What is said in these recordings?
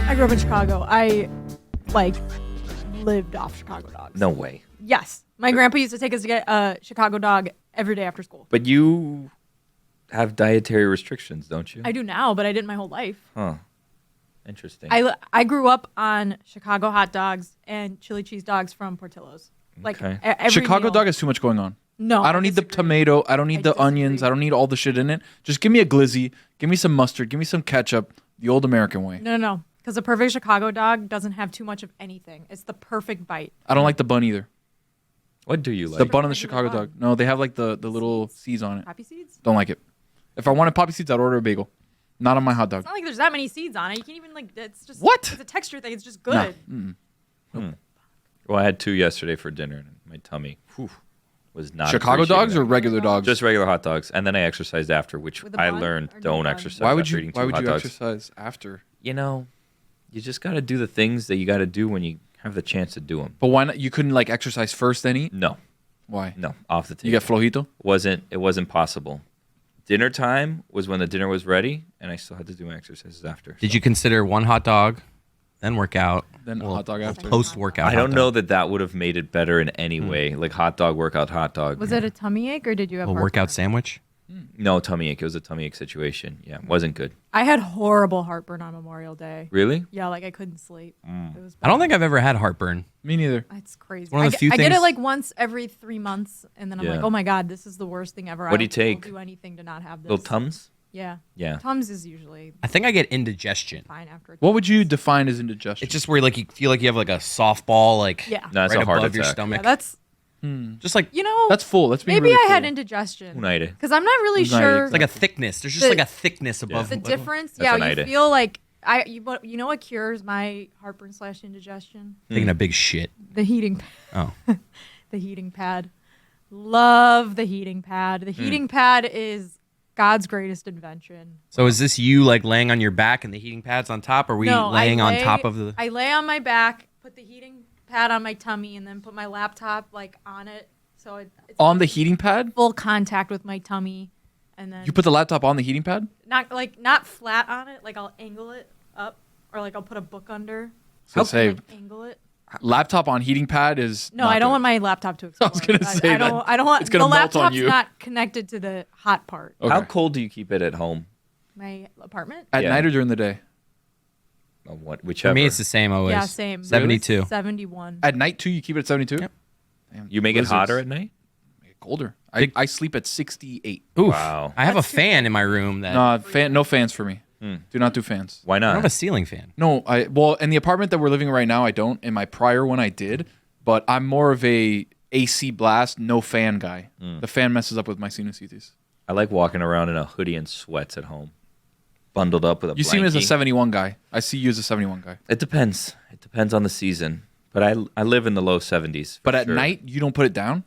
I grew up in Chicago. I lived off Chicago dogs. No way. Yes. My grandpa used to take us to get a Chicago dog every day after school. But you have dietary restrictions, don't you? I do now, but I didn't my whole life. Huh. Interesting. I grew up on Chicago hot dogs and chili cheese dogs from Portillo's. Like Okay. every Chicago meal. dog has too much going on. No, I don't need the disagree. tomato. I don't need the disagree. onions. I don't need all the shit in it. Just give me a glizzy. Give me some mustard. Give me some ketchup. The old American way. No. Because a perfect Chicago dog doesn't have too much of anything. It's the perfect bite. I don't like the bun either. What do you like? The bun on the Regular Chicago bun. dog. No, they have like the little seeds on it. Poppy seeds? Don't like it. If I wanted poppy seeds, I'd order a bagel. Not on my hot dog. It's not like there's that many seeds on it. You can't even it's just What? It's a texture thing. It's just Nah. good. Well, I had 2 yesterday for dinner, and my tummy was not. Chicago appreciating dogs it. or regular dogs? Just regular hot dogs, and then I exercised after, which With a I bun learned or no don't bun? exercise. Why would after you? eating Why 2 would hot you dogs. exercise after? You know, you just got to do the things that you got to do when you have the chance to do them. But why not? You couldn't like exercise first, then eat. No, Why? no, off the table. You get flojito. It wasn't possible. Dinner time was when the dinner was ready, and I still had to do my exercises after. Did you consider one hot dog, then workout, Then a hot dog after. post-workout? I don't hot know dog? that that would have made it better in any way. Like hot dog, workout, hot dog. Was it a tummy ache or did you have A heartburn? workout sandwich? No, tummy ache. It was a tummy ache situation. Yeah, wasn't good. I had horrible heartburn on Memorial Day. Really? Yeah, like I couldn't sleep. It was I don't think I've ever had heartburn. Me neither. It's crazy. one of the few I get it things- like once every 3 months, and then I'm Yeah. like, oh my god, this is the worst thing ever. What do you I'll take? do anything to not have this. Little Tums? Yeah. Yeah. Tums is usually I think I get indigestion. fine after. What would you define as indigestion? It's just where like you feel like you have like a softball like Yeah. No, it's right a heart above your attack. stomach. Yeah, that's Just like That's full. That's being maybe really I had full. indigestion United. because I'm not really United, sure it's like a thickness. There's just The- like a thickness above the like- difference. That's Yeah, an you idea. feel like you know what cures my heartburn / indigestion? taking a big shit. The heating. Oh. The heating pad. Love the heating pad. The heating pad is God's greatest invention. So is this you like laying on your back and the heating pads on top, or are we No, laying I on lay- top of the? I lay on my back, put the heating pad on my tummy, and then put my laptop like on it, so it's On the heating pad? full contact with my tummy, and then You put the laptop on the heating pad? not flat on it. Like I'll angle it up, or like I'll put a book under. So and, say like, angle it. laptop on heating pad is. No, not I don't good. want my laptop to I explode. was gonna say I don't. that I don't want it's gonna the melt on laptop's you. not connected to the hot part. Okay. How cold do you keep it at home? My apartment. At Yeah. night or during the day? Whichever. For me, it's the same always. Yeah, same. 72. 71. At night too, you keep it at 72? Yep. Damn, You make it lizards. hotter at night? Make it colder. Big- I sleep at 68. Oof. Wow. I have a That's too fan in my room that No fans for me. Do not do fans. Why I don't have a not? ceiling fan. No, well, in the apartment that we're living in right now, I don't. In my prior one, I did. But I'm more of a AC blast, no fan guy. The fan messes up with my sinusitis. I like walking around in a hoodie and sweats at home, bundled up with a You see me as a blankie. 71 guy. I see you as a 71 guy. It depends. It depends on the season. But I live in the low 70s. for But at sure. night, you don't put it down?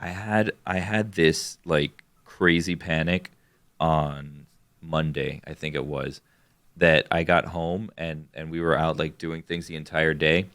I had this like crazy panic on Monday, I think it was, that I got home and we were out like doing things the entire day,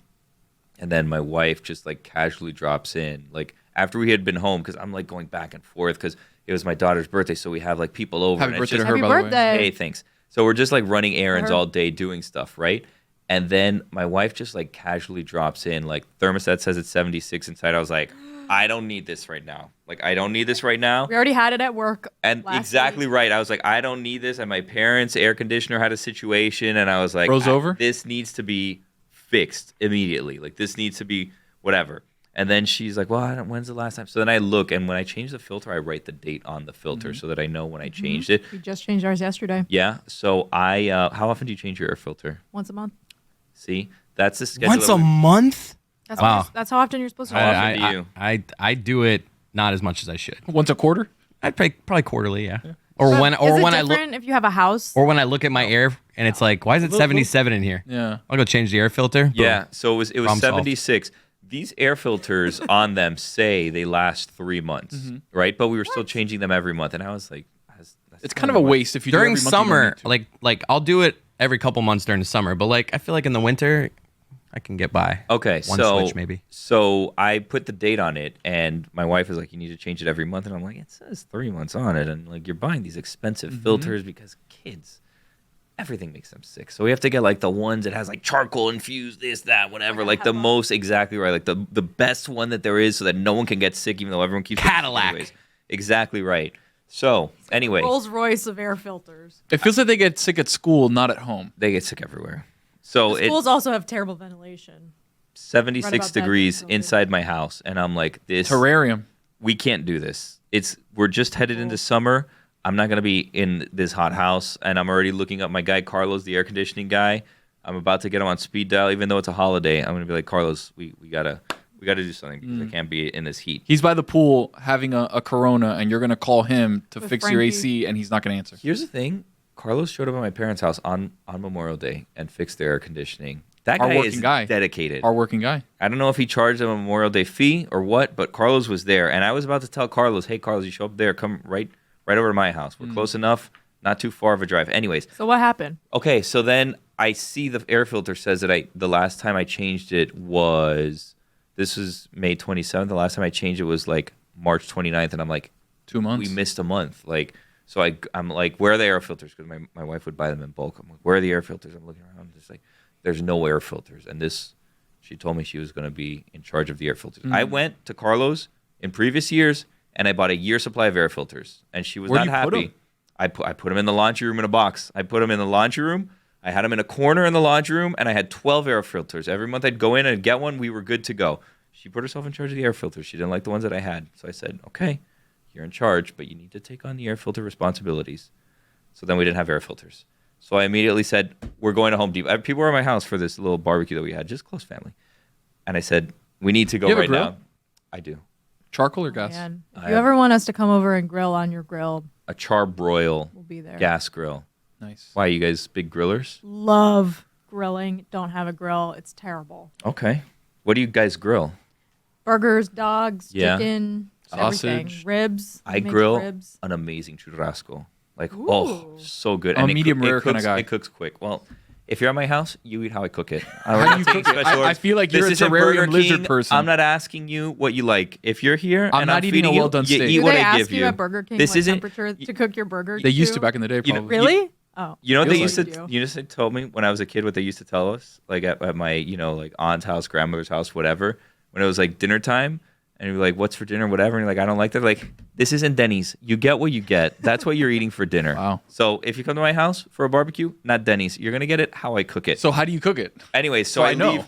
and then my wife just like casually drops in like after we had been home, because I'm like going back and forth because it was my daughter's birthday, so we have like people over. Happy and it's birthday to just, her, Happy by the way. birthday. Hey, thanks. So we're just like running errands Her. all day doing stuff, right? And then my wife just like casually drops in, like thermostat says it's 76 inside. I was like, I don't need this right now. Like, I don't need this right now. We already had it at work. And last exactly week. right. I was like, I don't need this. And my parents' air conditioner had a situation, and I was like, Froze over? This needs to be fixed immediately. Like, this needs to be whatever. And then she's like, well, when's the last time? So then I look, and when I change the filter, I write the date on the filter so that I know when I changed it. We just changed ours yesterday. Yeah. So how often do you change your air filter? Once a month. See, that's the schedule. Once that a we- month? That's Wow. that's how often you're supposed to. How wash often it. do you? I do it not as much as I should. Once a quarter? I'd probably quarterly, yeah. Or But when is or it when I look different if you have a house? or when I look at my air and it's like, why is it 77 in here? Yeah. I'll go change the air filter. Boom. Yeah. So it was Problem solved. 76. These air filters on them say they last 3 months, right? But we were still changing them every month, and I was like, It's kind of a waste if you do During every month, you don't summer, need to. like I'll do it every couple months during the summer, but like I feel like in the winter, I can get by. Okay, One so switch maybe. So I put the date on it, and my wife was like, "You need to change it every month." And I'm like, "It says 3 months on it, and like you're buying these expensive filters because kids, everything makes them sick. So we have to get like the ones that has like charcoal infused, this, that, whatever, like the most exactly right, like the best one that there is, so that no one can get sick, even though everyone keeps Cadillac. Anyways. Exactly right. So anyway, Rolls Royce of air filters. It feels like they get sick at school, not at home. they get sick everywhere. So The schools also have terrible ventilation. 76 Right about that, degrees totally. inside my house, and I'm like, this Terrarium. we can't do this. We're just headed into summer. I'm not gonna be in this hot house, and I'm already looking up my guy Carlos, the air conditioning guy. I'm about to get him on speed dial, even though it's a holiday. I'm gonna be like, Carlos, we gotta do something because I can't be in this heat. He's by the pool having a Corona, and you're gonna call him to With fix your Frankie. AC, and he's not gonna answer. Here's the thing: Carlos showed up at my parents' house on Memorial Day and fixed their air conditioning. That guy Hardworking is guy. dedicated. Hardworking guy. I don't know if he charged them a Memorial Day fee or what, but Carlos was there, and I was about to tell Carlos, "Hey, Carlos, you show up there, come right over to my house. We're close enough, not too far of a drive." Anyways, So what happened? okay, so then I see the air filter says that the last time I changed it was May 27th. The last time I changed it was like March 29th, and I'm like, 2 months. we missed a month. Like, so I'm like, where are the air filters? Because my wife would buy them in bulk. I'm like, where are the air filters? I'm looking around, just like, there's no air filters. And she told me she was going to be in charge of the air filters. I went to Carlos in previous years, and I bought a year supply of air filters, and she was Where not do you put happy. 'em? I put them in the laundry room in a box. I put them in the laundry room. I had them in a corner in the laundry room, and I had 12 air filters. Every month I'd go in and get one. We were good to go. She put herself in charge of the air filters. She didn't like the ones that I had. So I said, okay, you're in charge, but you need to take on the air filter responsibilities. So then we didn't have air filters. So I immediately said, we're going to Home Depot. People were at my house for this little barbecue that we had, just close family. And I said, we need to go You have a right grill? now. I do. Charcoal or gas? Man, if I you have- ever want us to come over and grill on your grill, A charbroil we'll be there. gas grill. Nice. Why, you guys big grillers? Love grilling. Don't have a grill. It's terrible. Okay. What do you guys grill? Burgers, dogs, Yeah. chicken, everything. Sausage. Ribs. I We make grill ribs. an amazing churrasco. Like, Ooh. oh, so good. I'm a it medium it rare kinda cooks- guy. It cooks quick. Well, if you're at my house, you eat how I cook it. How do you cook it? I feel like you're a terrarium lizard person. I'm not asking you what you like. If you're here, I'm and not I'm eating a feeding you, well-done you steak. eat Do what they I ask give you at Burger King This what isn't. temperature to cook your burger? They used to back in the day, You know- probably. Really? Oh. You know what they Feels used to? like- You just told me when I was a kid what they used to tell us, like at my like aunt's house, grandmother's house, whatever. When it was like dinner time, and you're like, "What's for dinner?" Whatever, and you're like, "I don't like that." Like, this isn't Denny's. You get what you get. That's what you're eating for dinner. Wow. So if you come to my house for a barbecue, not Denny's. You're gonna get it how I cook it. So how do you cook it? Anyway, so so I I know. leave.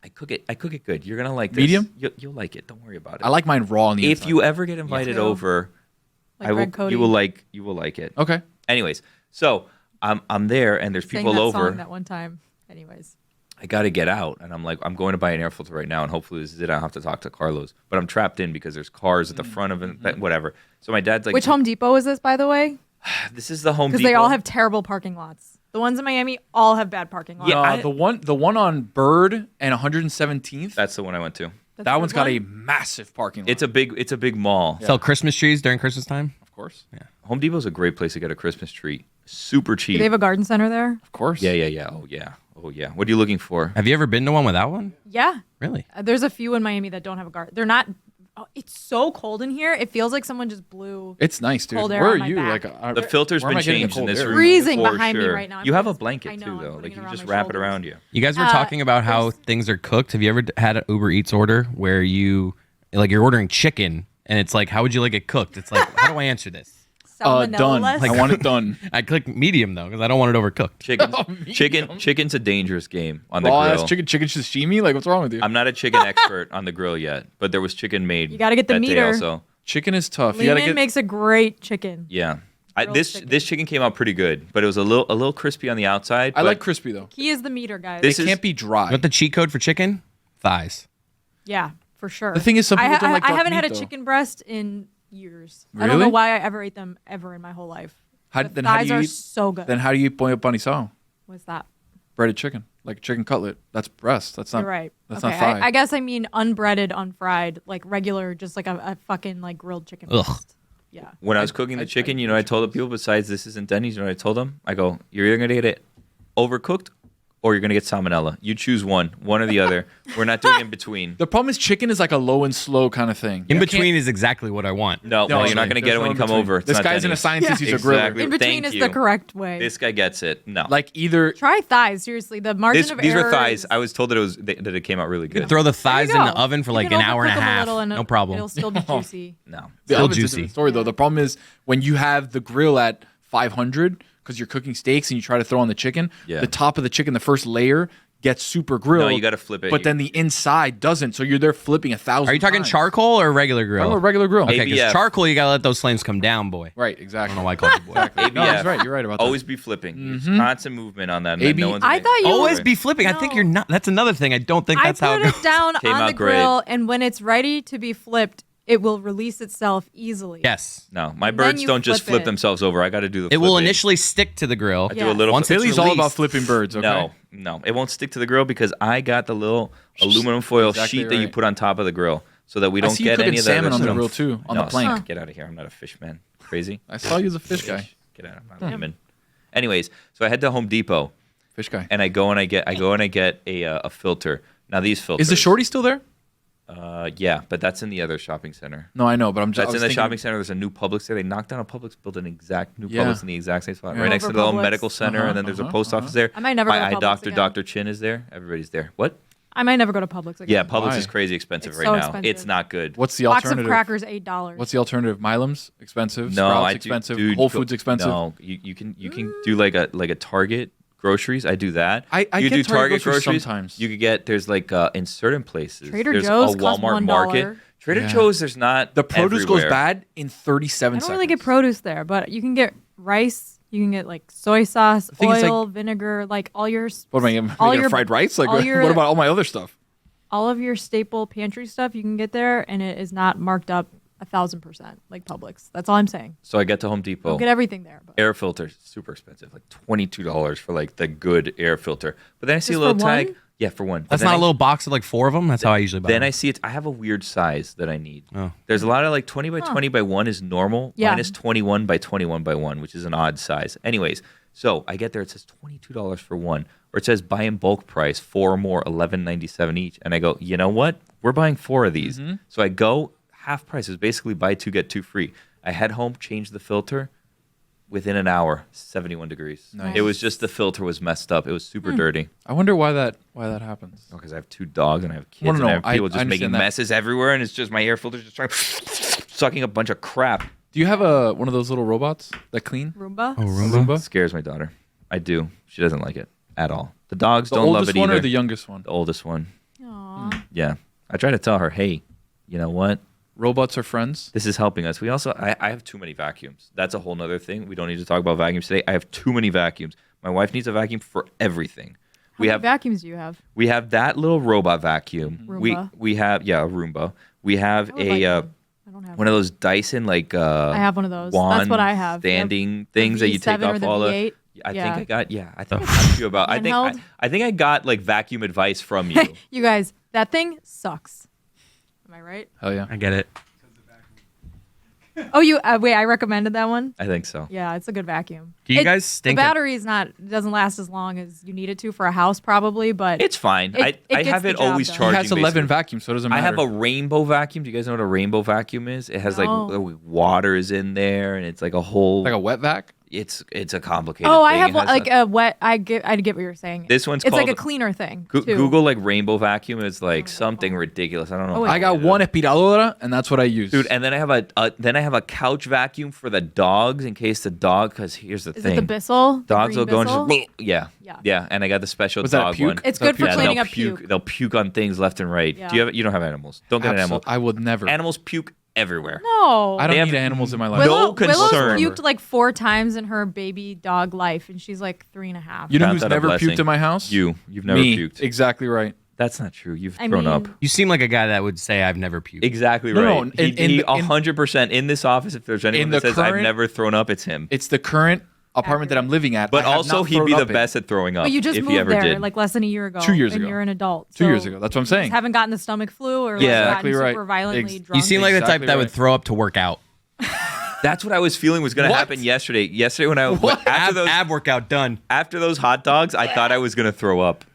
I cook it good. You're gonna like this. Medium? You'll like it. Don't worry about it. I like mine raw on the If inside. you ever get invited too. over, Like I will. Red Cody. You will like it. Okay. Anyways, so I'm there and there's Sang people that over. song that one time. Anyways. I got to get out, and I'm like, I'm going to buy an air filter right now, and hopefully this is it. I don't have to talk to Carlos, but I'm trapped in because there's cars at the front of it, whatever. So my dad's like, Which Home Depot is this, by the way? This is the Home Depot. Because they all have terrible parking lots. The ones in Miami all have bad parking lots. Yeah, I- the one on Bird and 117th. That's the one I went to. That's that the one's got one? a massive parking lot. It's a big mall. Sell Christmas trees during Christmas time. Of course. Home Depot's a great place to get a Christmas tree. Super cheap. Do they have a garden center there? Of course. Yeah. Oh yeah. What are you looking for? Have you ever been to one without one? Yeah. Really? There's a few in Miami that don't have a garden. They're not. Oh, it's so cold in here. It feels like someone just blew. It's nice, dude. Cold air Where on are my you? back. Like The filter's where am been I getting the changed in cold this air? room. Freezing for behind me sure. right now. You have a I blanket know, too, I'm though. putting Like it you around just my wrap it shoulders. around you. You guys were talking about how there's- things are cooked. Have you ever had an Uber Eats order where you're ordering chicken and it's like, how would you like it cooked? It's like, how do I answer this? Done. Salmonella-less? I want it done. I click medium though because I don't want it overcooked. Chicken's a dangerous game on the Raw grill. ass chicken sashimi. Like what's wrong with you? I'm not a chicken expert on the grill yet, but there was chicken made. You gotta get the that day meter. Also. Chicken is tough. You gotta Lehman get. makes a great chicken. Yeah. Grilled This chicken. chicken came out pretty good, but it was a little crispy on the outside. I but like crispy though. He is the meter, guys. This It is- can't be dry. You want the cheat code for chicken? Thighs. Yeah, for sure. The thing is, some people don't like I dark haven't had meat, a though. chicken breast in years. I don't know Really? why I ever ate them ever in my whole life. How- The then how do thighs you are eat- so good. Then how do you eat pollo panisao? What's that? Breaded chicken, like chicken cutlet. That's breast. That's not. You're right. That's okay, not thigh. I guess I mean unbreaded, unfried, like regular, just like a fucking like grilled chicken Ugh. breast. Yeah. When I was cooking the I chicken, I told the people besides this isn't Denny's, you know what I told them? I go, you're either going to get it overcooked or you're gonna get salmonella. You choose one or the other. We're not doing in between. The problem is chicken is like a low and slow kind of thing. In between is exactly what I want. No, well, you're not gonna get it when you come over. It's This not guy's in a Denny's. scientist. He's a Exactly. griller. In between Thank is you. the correct way. This guy gets it. No, Like either Try thighs. Seriously, the margin of these error. were thighs. is- I was told that it came out really good. Throw the thighs There in you the go. oven for You like can an hour and a overcook 'em half. little and No problem. It'll still be juicy. No, the Still oven's a juicy. different story though. The problem is when you have the grill at 500 because you're cooking steaks and you try to throw on the chicken. Yeah. The top of the chicken, the first layer, gets super grilled. No, you gotta flip it. But then the inside doesn't. So you're there flipping 1,000. Are you talking times. charcoal or regular grill? I'm a regular grill. Okay, ABF. because charcoal, you gotta let those flames come down, boy. Right, I exactly. don't know why I called you boy. Exactly. No, ABF. that's right. You're right about that. Always be flipping. Constant movement on that. And then AB no one's I gonna- thought you Always were- be flipping. I think you're not. That's another thing. I don't think that's I how put it it goes. down Came on out the great. grill, and when it's ready to be flipped, it will release itself easily. Yes. No, my And then birds you don't just flip flip it. themselves over. I got to do the. It will flipping. initially stick to the grill. I do a Yeah. little. Once it's Billy's all about released- flipping birds. Okay. No, it won't stick to the grill because I got the little aluminum foil Exactly sheet that you right. put on top of the grill so that we I don't see you get cooking any of salmon that on the other grill stuff. too, on No, the plank. Get out of here! I'm not a fish man. Crazy. I saw you as a fish guy. Get out! I'm not human. Anyways, so I head to Home Depot Fish guy. and I go and I get a filter. Now these filters. Is the shorty still there? Yeah, but that's in the other shopping center. No, I know, but I'm just. That's in the shopping center. There's a new Publix there. They knocked down a Publix, built an exact new Yeah. Publix in the exact same spot, Yeah. right next to Over the little Publix. medical center, and then there's a post office there. I might never My go to eye Publix doctor, again. Dr. Chin, is there. Everybody's there. What? I might never go to Publix again. Yeah, Publix Why? is crazy expensive It's right so now. expensive. It's not good. What's the Box of alternative? crackers, $8. What's the alternative? Milam's expensive. No, Sprouts I do. expensive. Dude, Whole Foods expensive. No, you can do like a Target groceries. I do that. I you get do Target groceries sometimes. You could get there's like in certain places. Trader there's Joe's a costs Walmart $1. market. Trader Yeah. Joe's there's not The produce goes everywhere. bad in 37 I don't seconds. really get produce there, but you can get rice. You can get like soy sauce, thing is, oil, vinegar, like all your What am I getting? all Making your fried rice? Like, all your- what about all my other stuff? all of your staple pantry stuff you can get there, and it is not marked up 1,000% like Publix. That's all I'm saying. So I get to Home You Depot. get everything there. But Air filter, super expensive, like $22 for like the good air filter. But then I see Just a little for tag. one? Yeah, for one. But That's then not I- a little box of like 4 of them. That's how I usually buy Then them. I see it. I have a weird size that I need. Oh. There's a lot of like 20 by 20 by 1 is normal. Yeah. Mine is 21 by 21 by 1, which is an odd size. Anyways, so I get there. It says $22 for one. Or it says buy in bulk price, 4 or more, $11.97 each. And I go, you know what? We're buying 4 of these. Mm-hmm. So I go, half price is basically buy 2, get 2 free. I head home, change the filter. Within an hour, 71 degrees. Nice. It was just the filter was messed up. It was super dirty. I wonder why that happens. Because I have 2 dogs and I have kids Well, no, and I no, have I- people I just understand making that. messes everywhere, and it's just my air filter's just trying sucking a bunch of crap. Do you have one of those little robots that clean? Roomba. Oh, Roomba? Roomba? Scares my daughter. I do. She doesn't like it at all. The dogs The don't love oldest it one either. or the youngest one? The oldest one. Aw. Yeah. I try to tell her, hey, you know what? Robots are friends. This is helping us. We also, I have too many vacuums. That's a whole nother thing. We don't need to talk about vacuums today. I have too many vacuums. My wife needs a vacuum for everything. How many vacuums do you have? We have that little robot vacuum. Roomba. We have a Roomba. We have I would like one. I don't have one of those Dyson like I have one of those. wand That's what I have. Yep. standing things that you take V7 or off the all the. V8. I Yeah. think I got. Yeah, I think I talked to you about. Handheld? I think I got like vacuum advice from you. You guys, that thing sucks. Am I right? Hell yeah. I get it. Oh, you wait. I recommended that one. I think so. Yeah, it's a good vacuum. Do you guys stink The at- battery is not doesn't last as long as you need it to for a house, probably. But It's fine. It I gets have the it job always done. He charging. has 11 basically. vacuums, so it doesn't matter. I have a rainbow vacuum. Do you guys know what a rainbow vacuum is? It has No. like water is in there, and it's like a whole. like a wet vac. it's a complicated. oh, I thing. have It has like a wet. I get what you're saying. This one's it's like a called- cleaner thing. Go- too. Google like rainbow vacuum is like something ridiculous. I don't know. Oh, how wait. I got to- one aspiradora, and that's what I use. Dude, and then I have a couch vacuum for the dogs in case the dog. Because here's the Is thing, it the Bissell? The dogs will green go and Bissell? just yeah. And I got the special Was that a dog puke? one. It's Is that good for puke? cleaning they'll up puke. They'll puke on things left and right. Yeah. You don't have animals. Don't get an animal. I would never. Animals puke everywhere. No. I don't They have need animals in my life. no Willow's concern. puked like 4 times in her baby dog life, and she's like 3.5. You know Count who's that a never blessing. puked in my house? You've never Me. puked. Exactly right. That's not true. You've I thrown mean, up. You seem like a guy that would say I've never puked. Exactly No, right. no, He in 100% in this office. If there's anyone in that the says I've current- never thrown up, it's him. It's the current apartment that I'm living at. But I have also, not he'd thrown be the up in. best at throwing up. But you just if he moved ever there did. like less than a year ago. 2 years and ago. you're an adult. 2 years so ago. That's what I'm you saying. just haven't gotten the stomach flu or like Yeah. gotten Exactly right. super violently Ex- drunk. You seem like the type Exactly that would right. throw up to work out. That's what I was feeling was going to What? happen yesterday. Yesterday when I Ab workout done. after those hot dogs, I thought I was going to throw up.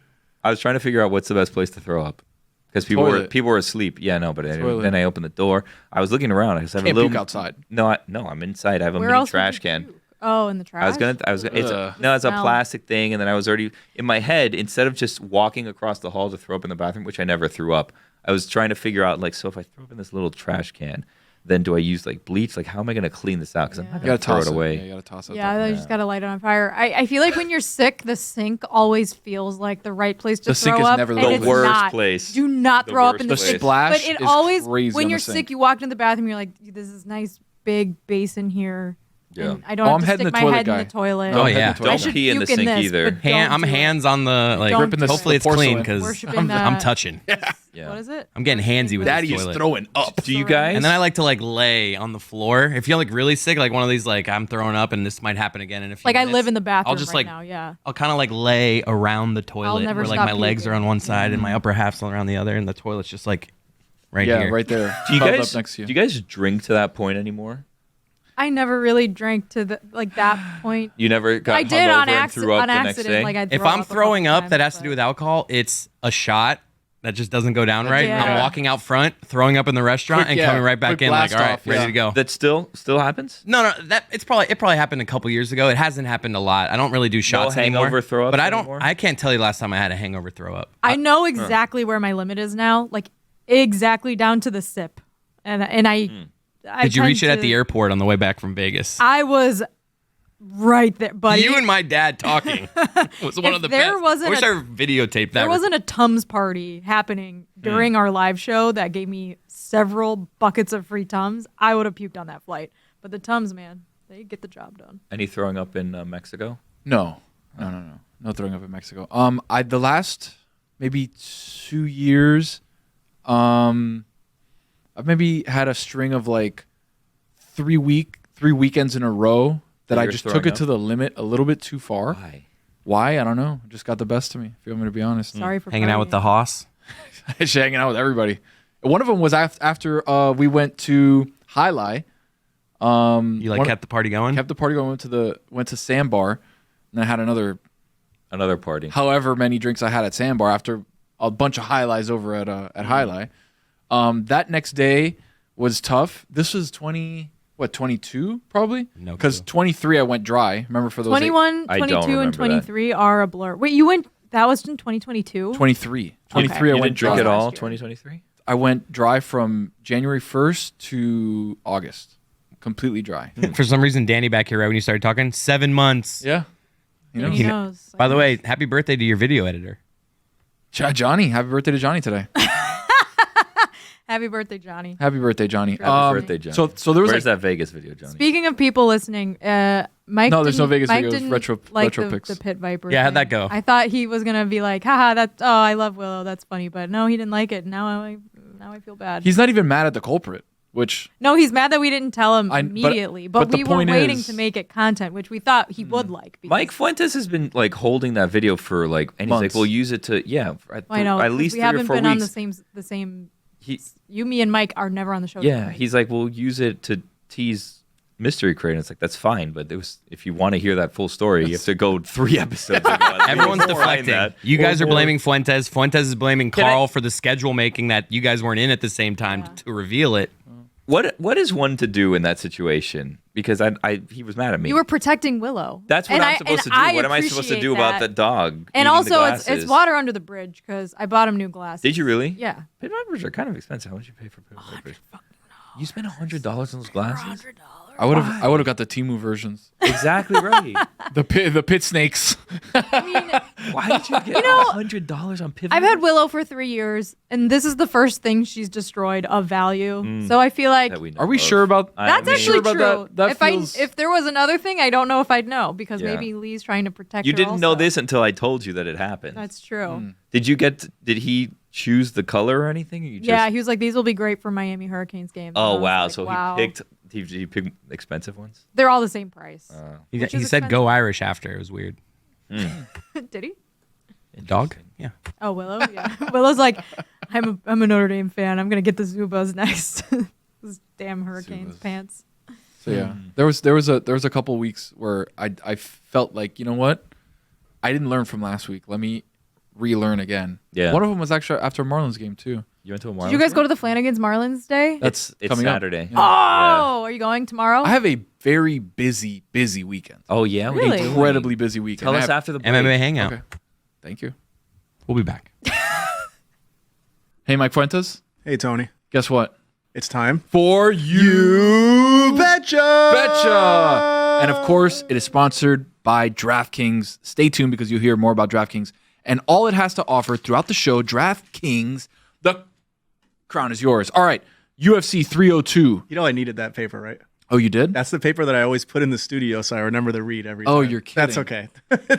I was trying to figure out what's the best place to throw up. Because people were asleep. Yeah, no, but then I opened the door. I was looking around. I was having Can't a little puke outside. No, I'm inside. I have a Where mini else would trash you can. puke? Oh, in the trash. It's a Smell. plastic thing, and then I was already in my head. Instead of just walking across the hall to throw up in the bathroom, which I never threw up, I was trying to figure out so if I throw up in this little trash can, then do I use bleach? How am I going to clean this out? Because I'm not You going gotta to throw toss it away. Yeah, you gotta toss it. Yeah, you just gotta light it on fire. I feel like when you're sick, the sink always feels like the right place to The throw sink is up. never the and worst it's place. not. place. Do not The throw up worst in the place. sink. Splash But it is always, crazy when on you're the sink. sick, you walk into the bathroom, you're like, this is nice big basin here. Yeah. And I don't Oh, have I'm to head in stick the my toilet head guy. in the toilet. No, Oh, I'm head in yeah. the toilet Don't guy. pee in the puke sink this, either. but don't do it. hands on the Don't Ripping the do hopefully it. it's clean porcelain. because Worshiping I'm that. touching. Yeah. What is it? I'm getting handsy with Daddy this is toilet. throwing up. Do you guys? And then I like to lay on the floor. If you're really sick, one of these I'm throwing up and this might happen again in a few Like I minutes, live in the bathroom I'll just right now, yeah. I'll kind of lay around the toilet never where stop my legs puking. are on one side and my upper half's around the other and the toilet's just right Yeah, here. right there. Do you Curled guys up next to you. do you guys drink to that point anymore? I never really drank to that point. You never got I did on, hungover and threw up on the next accident. day? Like I'd If throw I'm up a throwing couple up that times, has to do with alcohol, it's a shot that just doesn't go down right. Yeah. I'm walking out front, throwing up in the restaurant, Quick, and yeah, coming right back quick in all blast right, off, ready yeah. to go. That still happens? No, it probably happened a couple years ago. It hasn't happened a lot. I don't really do shots hangover anymore. throw-ups but anymore? I can't tell you the last time I had a hangover throw up. I know exactly where my limit is now, like exactly down to the sip. And I Did you tend reach it at to- the airport on the way back from Vegas? I was right there, buddy. You and my dad talking was one If of the there best. wasn't I wish a- I videotaped that. There wasn't a Tums party happening during our live show that gave me several buckets of free Tums. I would have puked on that flight. But the Tums, man, they get the job done. Any throwing up in Mexico? No throwing up in Mexico. The last maybe 2 years, I've maybe had a string of 3 weekends in a row that I You're just throwing took it up? to the limit a little bit too far. Why? I don't know. It just got the best of me. If you want me to be honest, Sorry for hanging out with the partying. hoss. just hanging out with everybody. One of them was after we went to High Lie. You kept the party going? Kept the party going. Went to Sandbar, and I had another party. however many drinks I had at Sandbar after a bunch of High Lies over at High Lie. That next day was tough. This was 22 probably? No Because clue. 23 I went dry. Remember for those 21, I don't 22, and remember that. 23 are a blur. Wait, you went, that was in 2022? 23. 23 You I went didn't drink dry. at all, Last year. 2023? I went dry from January 1st to August. Completely dry. For some reason, Danny back here, right when you started talking, 7 months. Yeah. You know? He knows. By the way, happy birthday to your video editor. Johnny. Happy birthday to Johnny today. Happy birthday, Johnny. Happy birthday, Johnny. Happy birthday, Johnny. So there was Where's that Vegas video, Johnny? Speaking of people listening, Mike. No, there's no Vegas Mike videos, didn't retro like the pics. Pit Viper. Yeah, how'd thing. that go? I thought he was gonna be like, haha, I love Willow, that's funny, but no, he didn't like it. Now I feel bad. He's not even mad at the culprit, which No, he's mad that we didn't tell him but immediately, the but we were point waiting is- to make it content, which we thought he would like. because- Mike Fuentes has been holding that video for and he's Months. like, we'll use it to I know at 'cause least we 3 or haven't 4 been weeks. on the same. He, You, me, and Mike are never on the show. yeah, together. he's like, we'll use it to tease Mystery Crate. And it's like, that's fine, but if you want to hear that full story, you have to go 3 episodes ago. Everyone's Behind deflecting. that. You guys Or are more. blaming Fuentes. Fuentes is blaming Can I- Carl for the schedule making that you guys weren't in at the same time to reveal it. What is one to do in that situation? Because he was mad at me. You were protecting Willow. That's what And I'm supposed to do. I What am I supposed to do appreciate about that. the dog? And eating the also, it's glasses? water under the bridge because I bought him new glasses. Did you really? Yeah. Pit Vipers are kind of expensive. How much you pay for Pit Vipers? You spent $100 on those glasses? I would have got the Temu versions. Exactly right. The pit snakes. I mean, Why did you get $100 on Pit I've Vipers? had Willow for 3 years, and this is the first thing she's destroyed of value. So I feel like That we know Are we of. sure about I that's mean- actually Sure about true. that? That If there was another thing, I don't know if I'd know because Yeah. maybe Lee's trying to protect. You her didn't know also. this until I told you that it happened. That's true. Did he choose the color or anything? Or you just, Yeah, he was like, these will be great for Miami Hurricanes games. Oh And I was wow! like, So wow. he picked expensive ones. They're all the same price. He Which said is go expensive. Irish after. It was weird. Did he? Dog? Yeah. Oh, Willow. Yeah, Willow's like, I'm a Notre Dame fan. I'm gonna get the Zubas next. Those damn Hurricanes Zubas. pants. So yeah, there was a couple weeks where I felt like, you know what, I didn't learn from last week. Let me relearn again. Yeah. One of them was actually after a Marlins game too. You went to a Marlins Did you guys game? go to the Flanagan's Marlins Day? That's It's coming up. Saturday. Yeah. Oh, are you going tomorrow? I have a very busy weekend. Oh yeah. What are you Really? doing? Incredibly busy weekend. Tell I us have- after the break. MMA hangout. Okay. Thank you. We'll be back. Hey, Mike Fuentes. Hey, Tony. Guess what? It's time. For you betcha! betcha. And of course, it is sponsored by DraftKings. Stay tuned because you'll hear more about DraftKings and all it has to offer throughout the show. DraftKings, the crown is yours. All right, UFC 302. You know I needed that paper, right? Oh, you did? That's the paper that I always put in the studio so I remember to read every time. Oh, you're kidding. That's okay.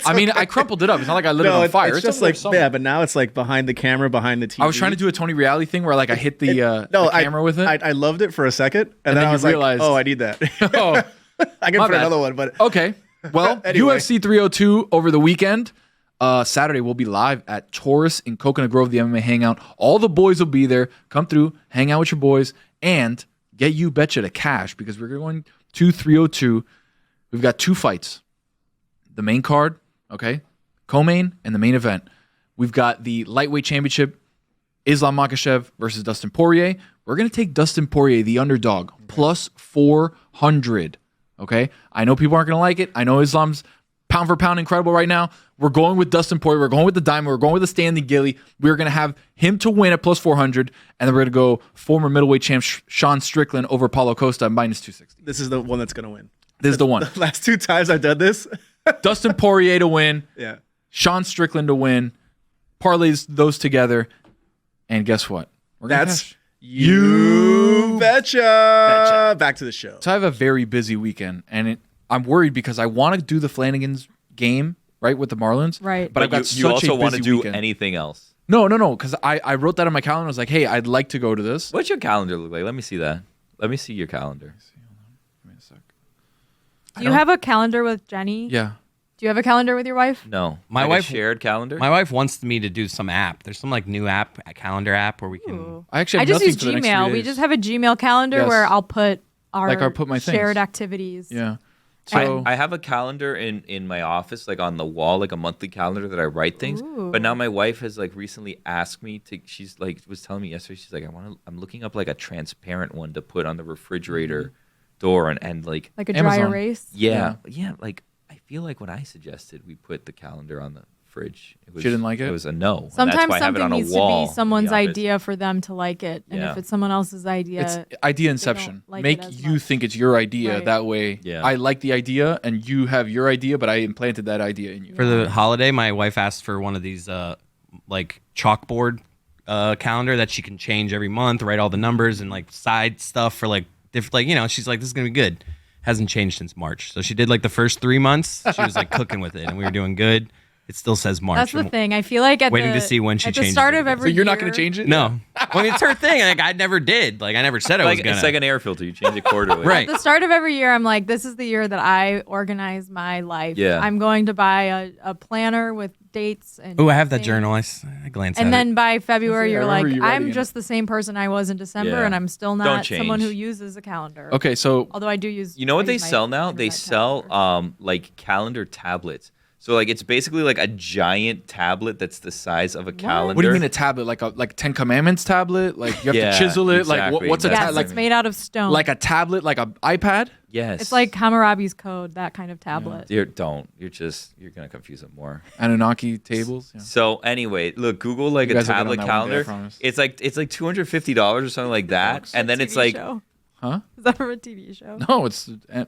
I mean, I crumpled it up. It's not like I lit it No, on fire. it's just over there like, somewhere. yeah, but now it's like behind the camera, behind the TV. I was trying to do a Tony Reality thing where like I hit the camera with it. I loved it for a second, and then then I you was realized- like, oh, I need that. oh, I can My put bad. another one, but okay. Well, Anyway. UFC 302 over the weekend. Saturday, we'll be live at Chores in Coconut Grove, the MMA Hangout. All the boys will be there. Come through, hang out with your boys, and get you betcha to cash because we're going to 302. We've got 2 fights. The main card, okay, co-main, and the main event. We've got the lightweight championship, Islam Makhachev versus Dustin Poirier. We're going to take Dustin Poirier, the underdog, plus 400, okay? I know people aren't going to like it. I know Islam's pound for pound incredible right now. We're going with Dustin Poirier. We're going with the Diamond. We're going with the Stanley Gilly. We're going to have him to win at plus 400, and then we're going to go former middleweight champ Sean Strickland over Paulo Costa at minus 260. this is the one that's going to win. This is the one. The last 2 times I've done this, Dustin Poirier to win, yeah. Sean Strickland to win, parlays those together, and guess what? We're gonna That's cash. you betcha. Back to the show. So I have a very busy weekend, and I'm worried because I want to do the Flanagan's game, right, with the Marlins. Right. But I've got you such also a want to busy do weekend. anything else. No, because I wrote that on my calendar. I was like, hey, I'd like to go to this. What's your calendar look like? Let me see that. Let me see your calendar. Give me a sec. Do you have a calendar with Jenny? Yeah. Do you have a calendar with your wife? No. My Like a wife- shared calendar. My wife wants me to do some app. There's some like new app, a calendar app where we can. Ooh. I actually I have just nothing use for the next 3 Gmail. We days. just have a Gmail calendar Yes. where I'll put our Like I'll put my things. shared activities. Yeah. I, So I have a calendar in my office, like on the wall, like a monthly calendar that I write things. Ooh. But now my wife has like recently asked me to. She's like was telling me yesterday. She's like, I'm looking up like a transparent one to put on the refrigerator door and like Like a dry Amazon. erase. yeah. Like I feel like when I suggested we put the calendar on the fridge, it was, She didn't like it? It was a no. And that's Sometimes why I have it something on a needs to wall be in someone's the office. idea for them to like it. And Yeah. if it's someone else's idea, it's idea inception. like it Make as you much. think it's your idea. Right. That way, Yeah. I like the idea, and you have your idea, but I implanted that idea in you. For the holiday, my wife asked for one of these like chalkboard calendar that she can change every month, write all the numbers and like side stuff for like different, like, you know, she's like, this is gonna be good. Hasn't changed since March. So she did like the first 3 months. She was like cooking with it, and we were doing good. It still says March. that's the I'm thing. I feel like at waiting the, to see when she at the changes start it of again. So every you're not going year- to change it? No, I mean it's her thing. Like I never did. Like I never said I was Like gonna. it's like an air filter. You change it quarterly. Right. At the start of every year, I'm like, this is the year that I organize my life. Yeah. I'm going to buy a planner with dates and. Oh, I have that things. journal. I glanced at And it. then by February, I you're remember like, you writing I'm it. just the same person I was in December, Yeah. and I'm still Don't not someone who change. uses a calendar. Okay, so Although I do use. You know what I they use my sell now? They internet sell calendar. like calendar tablets. So like it's basically like a giant tablet that's the size of a calendar. what do you mean a tablet? Like 10 Commandments tablet? Like you have Yeah, to chisel it? Like exactly. what's a That's Yes, tablet? what I it's mean. made out of stone. Like a tablet, like an iPad? Yes. It's like Hammurabi's code, that kind of tablet. You're gonna confuse it more. Anunnaki tables? Yeah. So anyway, look, Google like You a guys will get on tablet that one day, I calendar. promise. It's like $250 or something like that, and then it's TV like show. Huh? Is that from a TV show? No, it's. I'm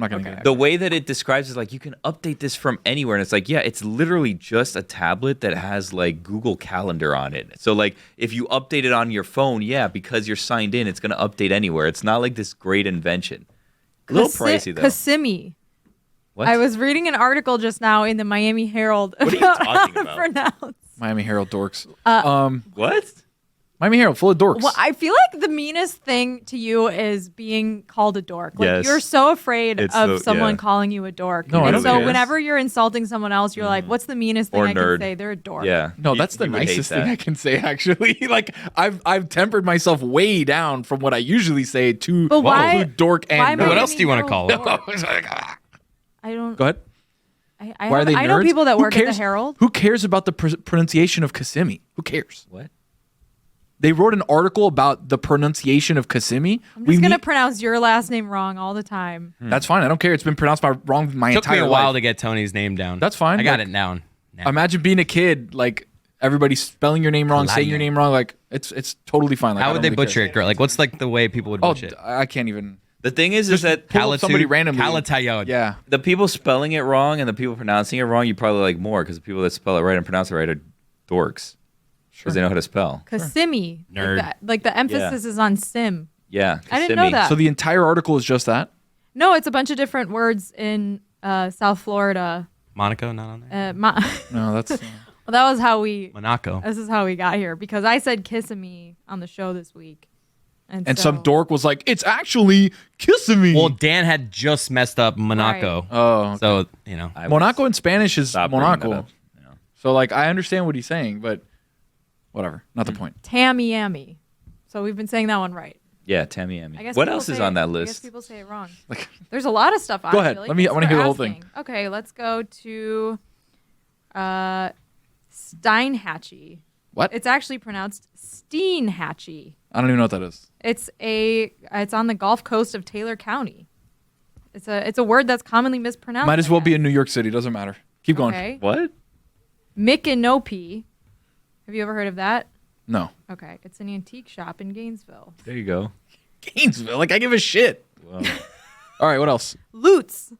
not going to get it. the way that it describes is like you can update this from anywhere, and it's like, yeah, it's literally just a tablet that has like Google Calendar on it. So like if you update it on your phone, yeah, because you're signed in, it's gonna update anywhere. It's not like this great invention. A little pricey though. Kissimmee. What? I was reading an article just now in the Miami Herald. What are you talking about? Pronounce. Miami Herald dorks. What? Miami Herald, full of dorks. Well, I feel like the meanest thing to you is being called a dork. Like Yes. you're so afraid It's of someone yeah. calling you a dork. No, I and don't so care. whenever you're insulting someone else, you're like, "What's the meanest thing Or I nerd. can say?" They're a dork. Yeah. No, that's the You would hate nicest thing that. I can say. Actually, like I've tempered myself way down from what I usually say to But why- include dork why and am I nerd. What else getting do you wanna yelled call it? dork? I don't. Go ahead. I Why are they nerds? I know people that Who work at the cares- Herald. Who cares about the pronunciation of Kissimmee? Who cares? What? They wrote an article about the pronunciation of Kissimmee. I'm just gonna pronounce your last name wrong all the time. That's fine. I don't care. It's been pronounced wrong my Took me entire a while life. to get Tony's name down. That's fine. I got Like, it down. Now. Imagine being a kid, like everybody spelling your name wrong, saying your name wrong. Like it's totally fine. Like, How I would don't they really butcher care. it, girl? Like, what's like the way people would Oh, butcher it? I can't even. The thing is that pull up somebody randomly. Kalatayod. Yeah. the people spelling it wrong and the people pronouncing it wrong, you probably like more because the people that spell it right and pronounce it right are dorks because they know how to spell. Kissimmee. Nerd. Like the emphasis is on sim. Yeah. I didn't know Kissimmee. that. So the entire article is just that. No, it's a bunch of different words in South Florida. Monaco, not on there. No, that's. Well, that was how we. Monaco. This is how we got here because I said Kissimmee on the show this week, and so- some dork was like, "It's actually Kissimmee." Well, Dan had just messed up Monaco. Right. Oh, okay. So, you know. I would Monaco in Spanish is stop bringing that Monaco. up, you know. So like, I understand what he's saying, but whatever. Not the point. Tamiami. So we've been saying that one right. Yeah, Tamiami. I guess What people else is say on that I guess list? people say it wrong. Like, There's a lot of stuff. Go ahead. Actually. Let me- I Thanks wanna for hear the whole thing. asking. Okay, let's go to Steinhatchee. what? It's actually pronounced Steenhatchee. I don't even know what that is. It's on the Gulf Coast of Taylor County. It's a word that's commonly mispronounced. Might as I well be guess. in New York City. Doesn't matter. Keep going. Okay. What? Micanopy. Have you ever heard of that? No. Okay, it's an antique shop in Gainesville. There you go. Gainesville. Like, I give a shit. Well, All right. What else? Lutz.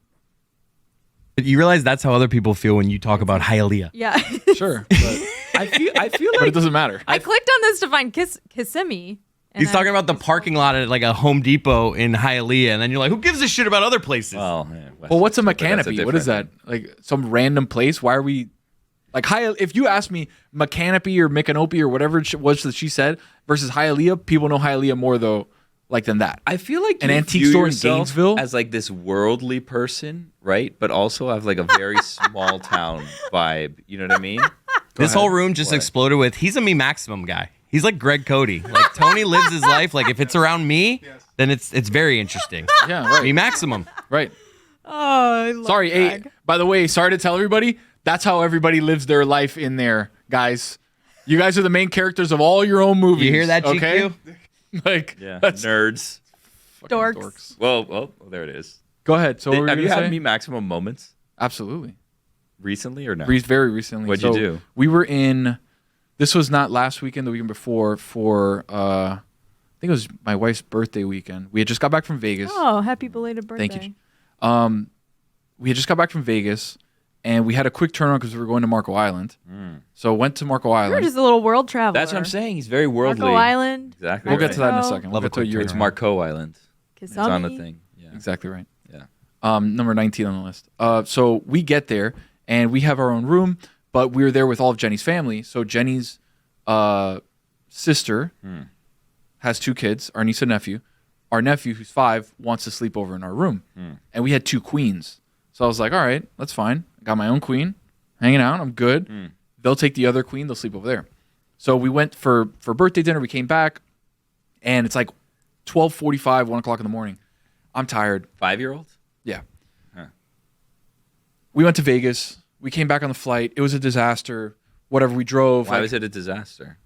You realize that's how other people feel when you talk about Hialeah. Yeah. Sure. But, I feel but it like doesn't matter. I clicked on this to find Kissimmee. and He's then- talking about the parking lot at like a Home Depot in Hialeah, and then you're like, who gives a shit about other places? well, yeah, Well, what's a Westchester, but that's Mecanopy? What is that? different- Like some random place? Why are we like if you ask me Mecanopy or Micanopy or whatever it was that she said versus Hialeah, people know Hialeah more though like than that. I feel like An you antique view store in yourself Gainesville? as like this worldly person, right? But also have like a very small town vibe. You know what I mean? This ahead. whole room just What? exploded with, he's a me maximum guy. He's like Greg Cody. Like Tony lives his life. Like if it's around me, then it's very interesting. Yeah, right. Me maximum. Right. Oh, I love Sorry, Greg. by the way, sorry to tell everybody, that's how everybody lives their life in there, guys. You guys are the main characters of all your own movies. You hear that, okay? GQ? Like, Yeah, that's nerds. fucking Dorks. Well, there it is. Go ahead. So what were Have you you gonna had say? me maximum moments Absolutely. recently or no? Very recently. What'd you So do? We were in. This was not last weekend. The weekend before for. I think it was my wife's birthday weekend. We had just got back from Vegas. Oh, happy belated birthday. Thank you. We had just got back from Vegas, and we had a quick turnaround because we were going to Marco Island. So went to Marco You're Island. just a little world traveler. That's what I'm saying. He's very worldly. Marco Island. Exactly. We'll get right. to that in a Oh. second. Love We'll a get to quick your It's Marco Island. It's on the Kissimmee. thing. Yeah. Exactly right. Yeah. Number 19 on the list. So we get there, and we have our own room, but we were there with all of Jenny's family. So Jenny's sister has two kids, our niece and nephew. Our nephew, who's 5, wants to sleep over in our room. And we had 2 queens. So I was like, all right, that's fine. I got my own queen, hanging out. I'm good. They'll take the other queen. They'll sleep over there. So we went for birthday dinner. We came back, and it's like 12:45, 1 o'clock in the morning. I'm tired. 5-year-old? Yeah. Huh. We went to Vegas. We came back on the flight. It was a disaster. Whatever, we drove. Why was it a disaster?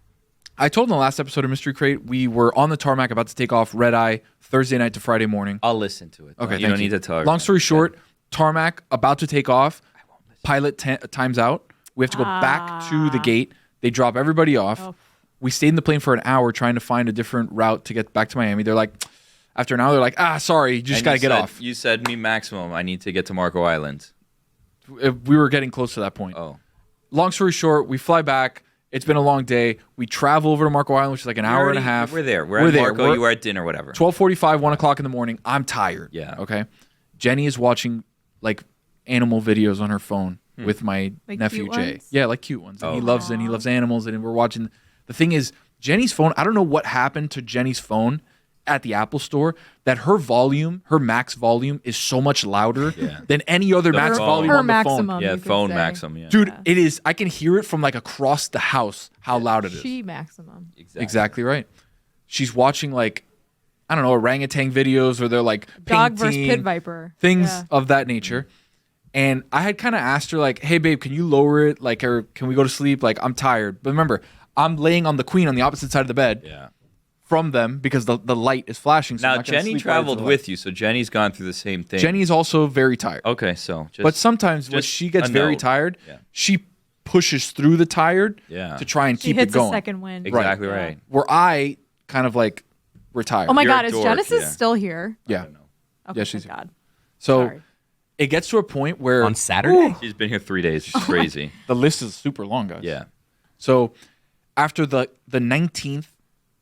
I told in the last episode of Mystery Crate, we were on the tarmac about to take off red eye Thursday night to Friday morning. I'll listen to it. Okay, you thank don't need to talk. Long story short, tarmac about to take off. Pilot times out. We have to go back to the gate. They drop everybody off. Oh. We stayed in the plane for an hour trying to find a different route to get back to Miami. They're like, after an hour, they're like, sorry, you just got to get off. You said me maximum. I need to get to Marco Island. We were getting close to that point. Oh. Long story short, we fly back. It's been a long day. We travel over to Marco Island, which is like an hour and a half. We're there. We're at there. Marco. You were at dinner, whatever. 12:45, 1 o'clock in the morning. I'm tired. Yeah. Okay. Jenny is watching like animal videos on her phone with my Like nephew cute Jay. ones? Yeah, like cute ones. And he Oh. loves it. And he loves animals. And we're watching. The thing is, Jenny's phone, I don't know what happened to Jenny's phone at the Apple store that her max volume is so much louder than any other max phone. volume Her on the phone. maximum. Yeah, you could phone say. maximum. Yeah. Dude, it is. I can hear it from like across the house how loud it is. She maximum. Exactly right. She's watching like, I don't know, orangutan videos or they're like Dog versus painting, pit viper. things Yeah. of that nature. And I had kind of asked her like, hey babe, can you lower it? Like, or can we go to sleep? Like, I'm tired. But remember, I'm laying on the queen on the opposite side of the bed Yeah. from them because the light is flashing. So I'm Now not gonna Jenny sleep traveled right into the with you, so Jenny's gone through the same thing. light. Jenny is also very tired. Okay, so just, But sometimes when just she gets a very note. tired, Yeah. she pushes through the tired Yeah. to try and She keep hits it going. a second wind. exactly Yeah. right. Where I kind of like retire. Oh my You're a God, is dork, Genesis yeah. still here? yeah. I don't know. Okay, Yeah, she's thank God. So Sorry. it gets to a point where On Saturday? She's been here 3 days. It's crazy. the list is super long, guys. Yeah. So after the 19th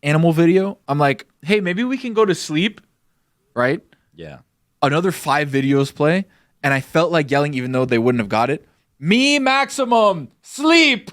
animal video, I'm like, hey, maybe we can go to sleep, right? Yeah. Another 5 videos play, and I felt like yelling, even though they wouldn't have got it. Me maximum sleep.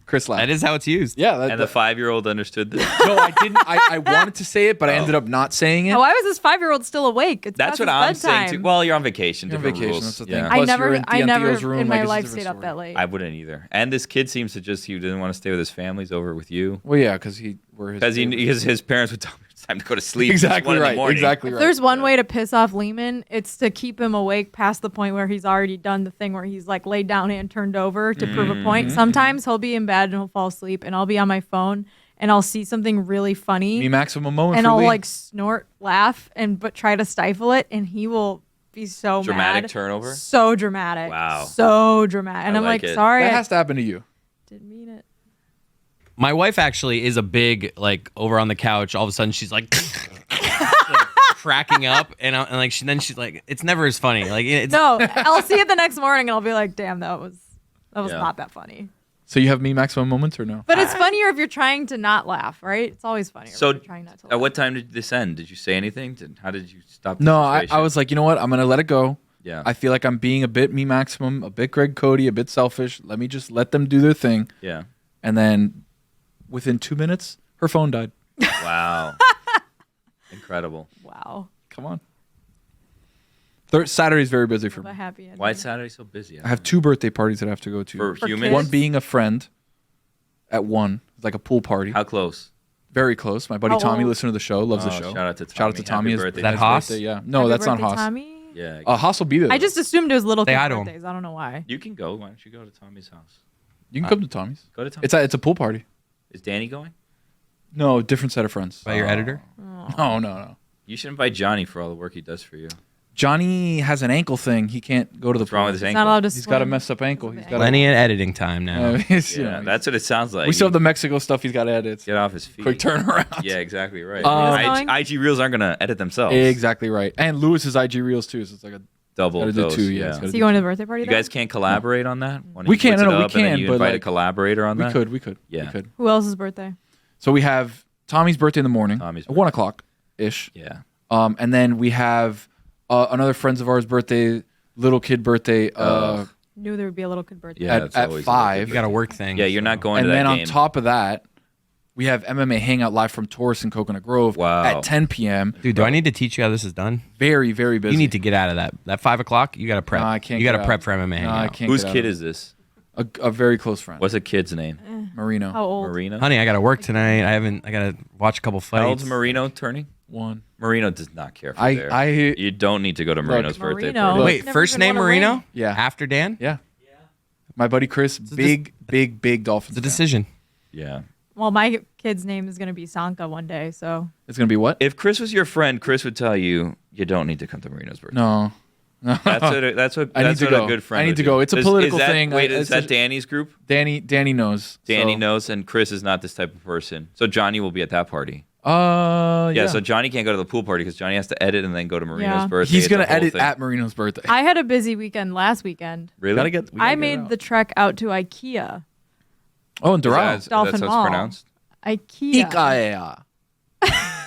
Chris laughed. That is how it's used. Yeah. And the 5-year-old understood this. no, I didn't. I wanted to say it, but I ended up not saying it. Oh, why was this 5-year-old still awake? It's That's past what his I'm bedtime. saying too. Well, you're on vacation. You're on different vacation, rules. that's the thing. Yeah. Plus, you're in I never Theo's room, in like, my it's a life different stayed up story. that late. I wouldn't either. And this kid seems to just he didn't want to stay with his family's over with you Well, yeah, because we're his. because his parents would tell him it's time to go to sleep. It's exactly 1 in the right. morning. Exactly If right. there's one way to piss off Lehman, it's to keep him awake past the point where he's already done the thing where he's like laid down and turned over to prove a point. Sometimes he'll be in bed and he'll fall asleep, and I'll be on my phone and I'll see something really funny, Me maximum moment. and for I'll Lee. like snort, laugh, but try to stifle it, and he will be so Dramatic mad. turnover? So dramatic. Wow. So dramatic. And I I'm like like, it. sorry, that I has to happen to you. didn't mean it. My wife actually is a big, like, over on the couch. All of a sudden, she's like, cracking up, and like, then she's like, it's never as funny. Like, it's No, I'll see it the next morning, and I'll be like, damn, that was Yeah. not that funny. So you have me maximum moments or no? But it's funnier if you're trying to not laugh, right? It's always funnier. So if you're trying not to laugh. at what time did this end? Did you say anything? How did you stop? The No, I situation? was like, you know what? I'm gonna let it go. Yeah. I feel like I'm being a bit me maximum, a bit Greg Cody, a bit selfish. Let me just let them do their thing. Yeah. And then within 2 minutes, her phone died. Wow. Incredible. Wow. Come on. Saturday's very busy for What a me. happy ending. Why is Saturday so busy? I have 2 birthday parties that I have to go to. For For humans. kids? One being a friend at 1. It's like a pool party. How close? Very close. My buddy How Tommy old? listens to the show, loves the Oh, show. shout out to Shout out to Tommy. Tommy. Happy His- birthday. Is that his Haas? birthday, Yeah. No, Happy that's not birthday, Haas. Tommy? Yeah. Haas will be there. I just assumed it was little Say kids' hi to him. birthdays. I don't know why. You can go. Why don't you go to Tommy's house? You can come to Tommy's. Go to Tommy's. It's a pool party. Is Danny going? No, different set of friends. by your editor. No. You should invite Johnny for all the work he does for you. Johnny has an ankle thing. He can't go to the What's wrong pool. with his He's ankle? not allowed to He's got a swim. messed up ankle. He's got Plenty of editing time now. Yeah, that's what it sounds like. We still have the Mexico stuff he's got to edit. Get off his feet. Quick turnaround. Yeah, exactly right. going? IG Reels aren't gonna edit themselves. Exactly right. And Lewis's IG Reels too. So it's like a Double gotta do dose. 2. Yeah. Yeah. Is he going to the birthday party? You then? guys can't collaborate on that. When We he can, puts no, it we up and then can, you but, invite a like, collaborator on we that. could. Yeah. We could. Who else's birthday? So we have Tommy's birthday in the morning. Tommy's at 1 o'clock ish. Yeah. And then we have another friends of ours birthday, little kid birthday. Knew there would be a little kid birthday. Yeah. At- it's at always a 5. You got a work thing. Yeah, you're not going and to that then game. on top of that, we have MMA Hangout live from Taurus in Coconut Grove Wow. at 10 p.m. Dude, do I need to teach you how this is done? Very, very busy. You need to get out of that 5 o'clock. You got to prep. No, I can't You got to get prep out. for MMA. No, I Hangout. can't. Whose get out kid of is this? a very close friend. What's the kid's name? Marino? How old? Marino. Honey, I got to work tonight. I got to watch a couple fights. How old's Marino turning? 1. Marino does not care for I- there. I- You don't need to go to Marino's birthday Marino. party. Wait, Never first even name won a Marino? ring. Yeah. After Dan? Yeah. My buddy Chris, big Dolphins. It's a fan. decision. Yeah. Well, my kid's name is going to be Sanka one day, so It's gonna be what? If Chris was your friend, Chris would tell you you don't need to come to Marino's birthday. No. That's what I need that's to what a go. good friend. I need would to do. go. It's a political that, thing. Wait, is It's that a- Danny's group? Danny knows. Danny so- knows, and Chris is not this type of person. So Johnny will be at that party. Yeah. Yeah. So Johnny can't go to the pool party because Johnny has to edit and then go to Marino's Yeah. birthday. he's It's a gonna whole edit thing. at Marino's birthday. I had a busy weekend last weekend. Really? We gotta I get made out. the trek out to Ikea. Oh, in Doral. That's how Dolphin it's Mall. pronounced. Ikea. Ikea.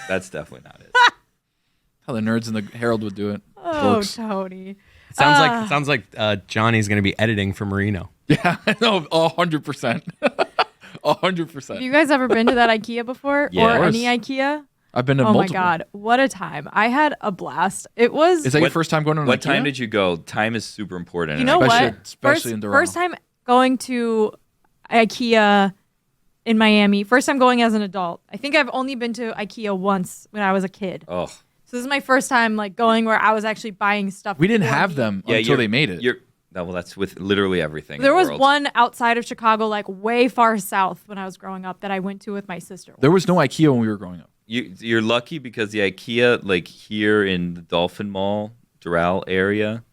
That's definitely not it. How the nerds in the Herald would do it. Oh, Folks. Tony. Sounds like Johnny's going to be editing for Marino. Yeah, no, 100%. 100%. Have you guys ever been to that IKEA before? Yeah. Or Of course. any IKEA? I've been to Oh multiple. my God. What a time. I had a blast. It was, Is that your What- first time going to an What IKEA? time did you go? Time is super important. you know Especially- what? especially in First Toronto. time going to IKEA in Miami. First time going as an adult. I think I've only been to IKEA once when I was a kid. Oh, So this is my first time like going where I was actually buying stuff. We didn't for have me. them yeah. until they made it. Well, that's with literally everything. There in the was world. one outside of Chicago, like way far south when I was growing up, that I went to with my sister. There was no IKEA when we were growing up. You're lucky because the IKEA, like here in the Dolphin Mall, Doral area,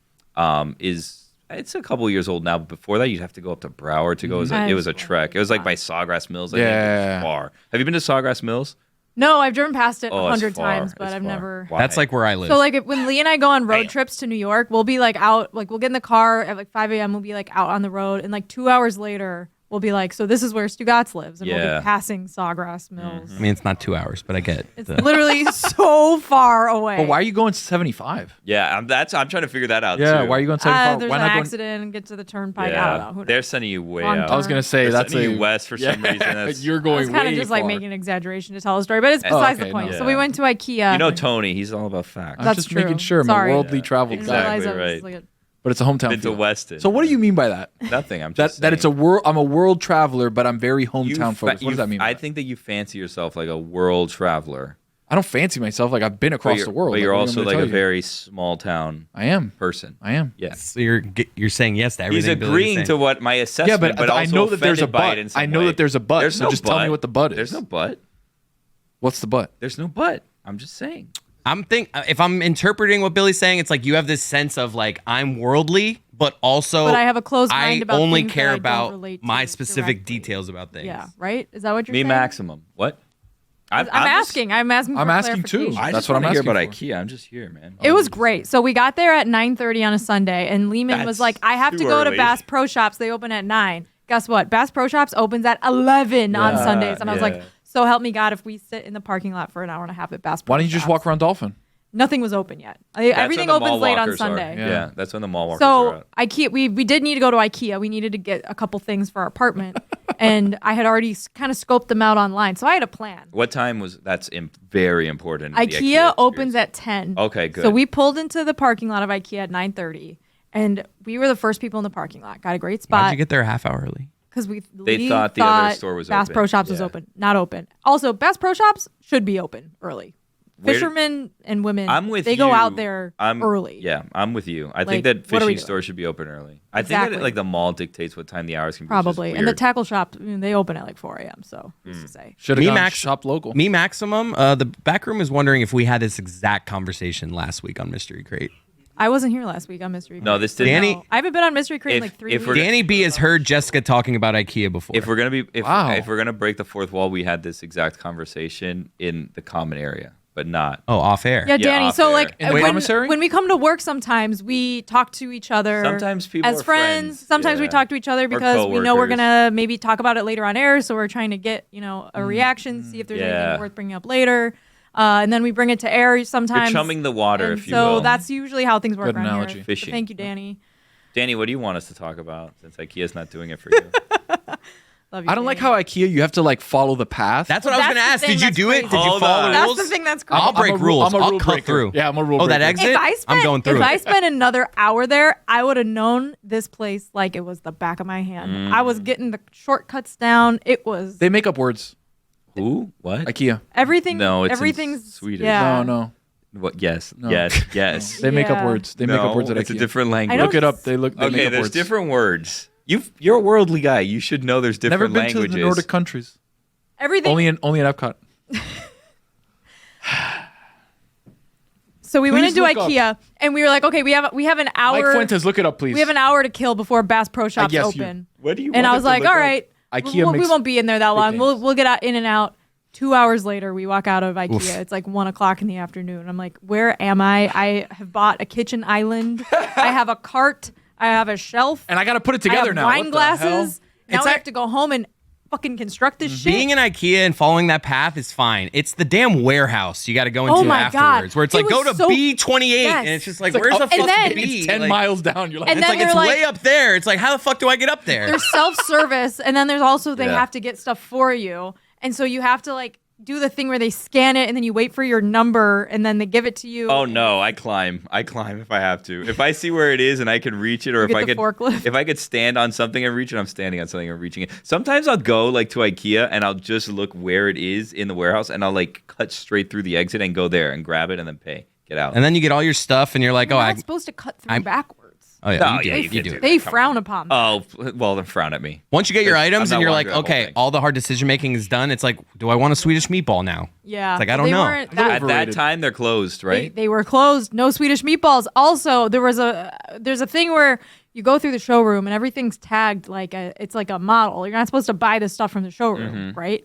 it's a couple years old now. But before that, you'd have to go up to Broward to go. It was a trek. It was like by Sawgrass Mills. I think. It Yeah. was far. Have you been to Sawgrass Mills? No, I've driven past it Oh, it's 100 far. times, but It's I've far. never. Why? That's like where I live. So like when Lee and I go on road trips to New York, we'll be like out, like we'll get in the car at like 5 a.m. We'll be like out on the road, and like 2 hours later, we'll be like, so this is where Stugotz lives, and we'll Yeah. be passing Sawgrass Mills. I mean, it's not 2 hours, but I get it. It's literally so far away. But why are you going 75? Yeah, I'm trying to figure that out. Yeah, too. why are you going 75? There's why an not going? accident and get to the turnpike. I don't know. Who They're knows? sending you way Long out. I was gonna say They're that's sending a you west for some reason. That's, You're I going was kind way of just like far. making an exaggeration to tell a story, but it's besides the okay, point. no. So we went to IKEA. you know Tony. He's all about facts. I'm That's just true. making sure I'm Sorry. a worldly Yeah, traveled I didn't guy. exactly. realize I was right. like But it's a hometown Been to feel. Weston. So what do you mean by that? Nothing. I'm That just that it's a saying. world. I'm a world traveler, but I'm very hometown You focused. fa- What does that mean? by I that? think that you fancy yourself like a world traveler. I don't fancy myself like I've been across the world. But you're Like, what also am I like gonna a tell you? very small town I am. person. I am. Yeah. So you're saying yes to He's everything. Billy's agreeing saying. to what my assessment, Yeah, but I also know that there's a offended by it but. in some I know way. that there's a but. There's So no just tell me but. what the but is. There's no but. What's the but? There's no but. I'm just saying. If I'm interpreting what Billy's saying, it's like you have this sense of like I'm worldly, but also But I have a closed mind about only things care that I don't about relate to my specific directly. details about things. Yeah, right? Is that what you're Me saying? maximum. What? I'm asking. I'm asking for I'm asking too. clarification. I That's just what I'm wanna hear asking about for. IKEA. I'm just here, man. It was great. So we got there at 9:30 on a Sunday, and Lehman was That's like, I have to too go to early. Bass Pro Shops. They open at 9. Guess what? Bass Pro Shops opens at 11 on Yeah, Sundays. And I was like, yeah. so help me God if we sit in the parking lot for an hour and a half at Bass Pro Why don't you just Shops. walk around Dolphin? Nothing was open yet. That's Everything when the opens mall late on walkers are. Sunday. Yeah, that's when the mall walkers are So out. IKEA, we did need to go to IKEA. We needed to get a couple things for our apartment, and I had already kind of scoped them out online, so I had a plan. What time was that's very important. in the IKEA opens experience. at 10. Okay, good. So we pulled into the parking lot of IKEA at 9:30, and we were the first people in the parking lot. Got a great Why'd spot you get there a half hour early? because They thought the other store was Bass open. Pro Shops was Yeah. open, not open. Also, Bass Pro Shops should be open early. Where- Fishermen and women, I'm with they you. go out there I'm, early. Yeah, I'm with you. I Like, think that what are we fishing doing? stores should be open early. I think Exactly. that like the mall dictates what time the hours can be. Probably. Which is And the weird. tackle shop, they open at like 4 a.m. So who's to say? Should have Me gone Max- shop local. Me Maximum, the back room is wondering if we had this exact conversation last week on Mystery Crate. I wasn't here last week on Mystery Crate. No, this didn't. Danny- No, I haven't been on Mystery Crate in If- like 3 if weeks. we're- Danny B has heard Jessica talking about IKEA before. If we're gonna be, Wow. if we're gonna break the fourth wall, we had this exact conversation in the common area, but not. oh, off air. Yeah, Danny. off So air. like In the when, commissary? when we come to work, sometimes we talk to each other. Sometimes people as are friends. Sometimes we yeah. talk to each other because we know we're coworkers. gonna maybe talk about it later on air. So we're trying to get a reaction, see if there's Yeah. anything worth bringing up later, and then we bring it to air sometimes. You're chumming the water, And if you so will. that's usually how things work Good around analogy. here. So Fishing. thank you, Danny. Danny, what do you want us to talk about since IKEA's not doing it for you? Love you, I don't like Danny. how IKEA you have to like follow the path. That's what I was That's going to the ask. thing Did you that's do it? crazy. Did you Hold follow on. the That's rules? the thing that's crazy. I'll break I'm a rules. rule I'll cut breaker. through. Yeah, I'm a rule Oh, that breaker. exit? If I spent, I'm going through if it. I spent another hour there, I would have known this place like it was the back of my hand. I was getting the shortcuts down. It was They make up words. Who? What? IKEA. everything. No, it's in everything's Swedish. Yeah. No. What? Yes. No. Yes. Yes. They make up Yeah. words. They make up words at it's IKEA. a different language. I don't- Look it up. They make Okay, up there's words. different words. You're a worldly guy. You should know there's Never different been languages. to the Nordic countries. Everything. Only in Epcot. So we went Please into look up. IKEA and we were like, okay, we have an hour. Mike Fuentes, look it up, please. We have an hour to kill before Bass Pro Shops guess you- open. What do you? And want I us was to like, look all up? right, IKEA we makes won't be in there that big long. names. We'll get out in and out. 2 hours later, we walk out of IKEA. It's like 1 o'clock in the afternoon. I'm like, where am I? I have bought a kitchen island. I have a cart. I have a shelf. And I got to put it I together have now. wine What the hell? glasses. Now It's I ac- have to go home and fucking construct this shit. Being in IKEA and following that path is fine. It's the damn warehouse you got to go into my afterwards, God. where it's It like go to was so- B28, Yes. and it's just like, It's where's the up- fuck then- B? It's 10 Like, miles down. You're like, And It's then like it's they're way up there. It's like, how the fuck do I get up there? There's self-service, and then there's also they Yeah. have to get stuff for you, and so you have to like do the thing where they scan it and then you wait for your number and then they give it to you. Oh no, I climb if I have to. If I see where it is and I can reach it, or You if get I the could, forklift. if I could stand on something and reach it, I'm standing on something and reaching it. Sometimes I'll go like to IKEA and I'll just look where it is in the warehouse and I'll like cut straight through the exit and go there and grab it and then pay, get out. And then you get all your stuff, and you're like, You're oh, not supposed to cut through I'm- backwards. oh yeah, No, you do, yeah, you you can do do it. They Come frown upon that. Oh well, then frown at me. Once you get your I'm items not and you're like, walking through that whole okay, thing. all the hard decision making is done. It's like, do I want a Swedish meatball now? Yeah. It's like, I don't They know. weren't A little that- At that overrated. time, they're closed, right? They were closed. No Swedish meatballs. Also, there's a thing where you go through the showroom and everything's tagged like it's like a model. You're not supposed to buy this stuff from the showroom, right?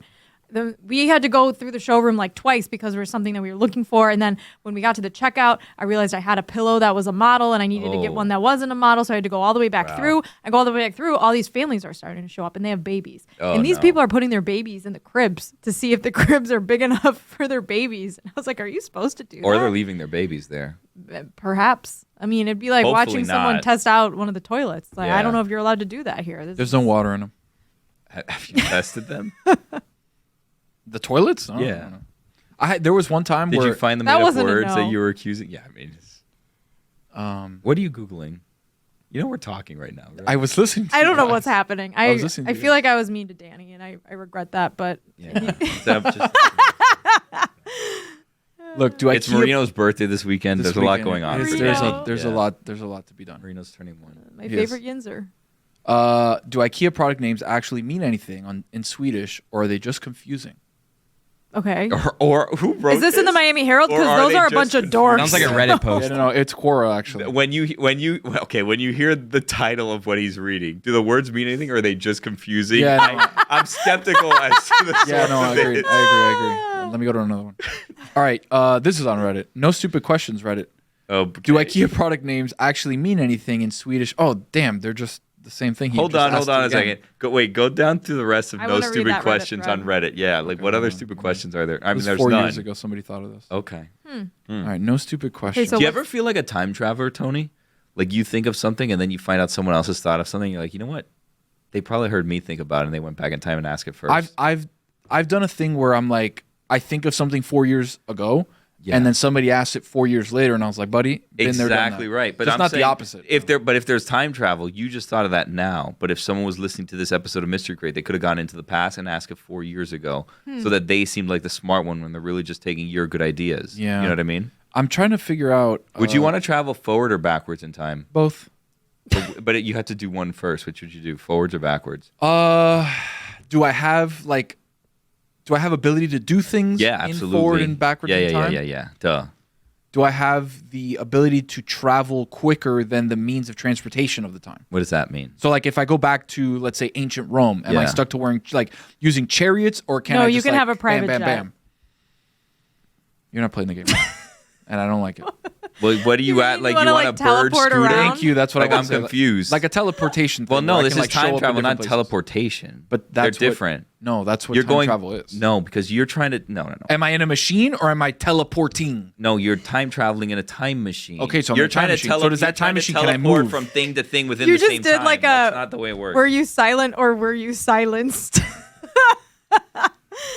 We had to go through the showroom like twice because there was something that we were looking for. And then when we got to the checkout, I realized I had a pillow that was a model and I needed to get Oh. one that wasn't a model. So I had to go all the way back through. I go all the way back through. All these families are starting to show up and they have babies. Oh, and these no. people are putting their babies in the cribs to see if the cribs are big enough for their babies. And I was like, are you supposed to do Or that? they're leaving their babies there. Perhaps. I mean, it'd be like Hopefully watching someone not. test out one of the toilets. Like, I Yeah. don't know if you're allowed to do that here. there's no water in them. Have you tested them? The toilets? I Yeah. don't know. There was one time Did where you find the That made up wasn't a words no. that you were accusing? Yeah, I mean, um, what are you googling? You know we're talking right now. Right? I was listening. To I don't you know guys. what's happening. I I was listening to I you feel guys. like I was mean to Danny, and I regret that. But Yeah. Instead of just- Look, do I it's keep Marino's birthday this weekend. this There's a lot weekend? going on. There's, for there's Danny. a there's Yeah. a lot there's a lot to be done. Marino's turning 1. my Yes. favorite Yinzer. Do IKEA product names actually mean anything in Swedish, or are they just confusing? Okay. Or who wrote Is this in the Miami Herald? Or Because are those they are a just bunch of dorks. Sounds like a Reddit Yeah, post. no, it's Quora actually. When you hear the title of what he's reading, do the words mean anything, or are they just confusing? Yeah, no. I'm skeptical as to the Yeah, source no, I of agree. this. I agree. Let me go to another one. All right, this is on Reddit. No stupid questions, Reddit. Oh, Do okay. IKEA product names actually mean anything in Swedish? Oh, damn, they're just the same thing. He Hold just on asked a again. second. Go down through the rest of I no wanna read stupid that Reddit questions on thread. Reddit. Yeah, like Okay, what hold other on. stupid questions are there? I It mean, was there's 4 none. years ago somebody thought of this. Okay. All right, no stupid questions. so Do you what's- ever feel like a time traveler, Tony? Like you think of something and then you find out someone else has thought of something. You're like, you know what? They probably heard me think about it and they went back in time and asked it first. I've done a thing where I'm like, I think of something 4 years ago, Yeah. and then somebody asked it 4 years later, and I was like, buddy, been there, done Exactly that. right. But Just I'm not saying, the opposite. If there's time travel, you just thought of that now. But if someone was listening to this episode of Mystery Crate, they could have gone into the past and asked it 4 years ago, so that they seemed like the smart one when they're really just taking your good ideas. Yeah. You know what I mean? I'm trying to figure out. Would you want to travel forward or backwards in time? both? But you had to do one first. Which would you do, forwards or backwards? Do I have ability to do things? Yeah, in absolutely. forward and backwards in time? Yeah. Duh. Do I have the ability to travel quicker than the means of transportation of the time? What does that mean? So, like, if I go back to, let's say, ancient Rome, am I Yeah. stuck to wearing using chariots, or can No, I you just can like, have a private bam, jet. bam, bam? You're not playing the game, and I don't like it. Well, what are you You at? mean Like you you wanna, want like, a bird teleport scooting? around? Thank you. That's what Like I I'm want to say. confused. Like a teleportation. Well, thing no, where I this can, is like, show time up in travel, not different places. teleportation. But they're that's what- different. No, that's what You're time going travel is. No, because you're trying to. No. Am I in a machine or am I teleporting? No, you're time traveling in a time machine. Okay, so I'm you're in a time trying machine. to So does that you're trying time to machine, can I teleport move? from thing to thing within You the just same did time? like a. That's not the way it works. Were you silent or were you silenced?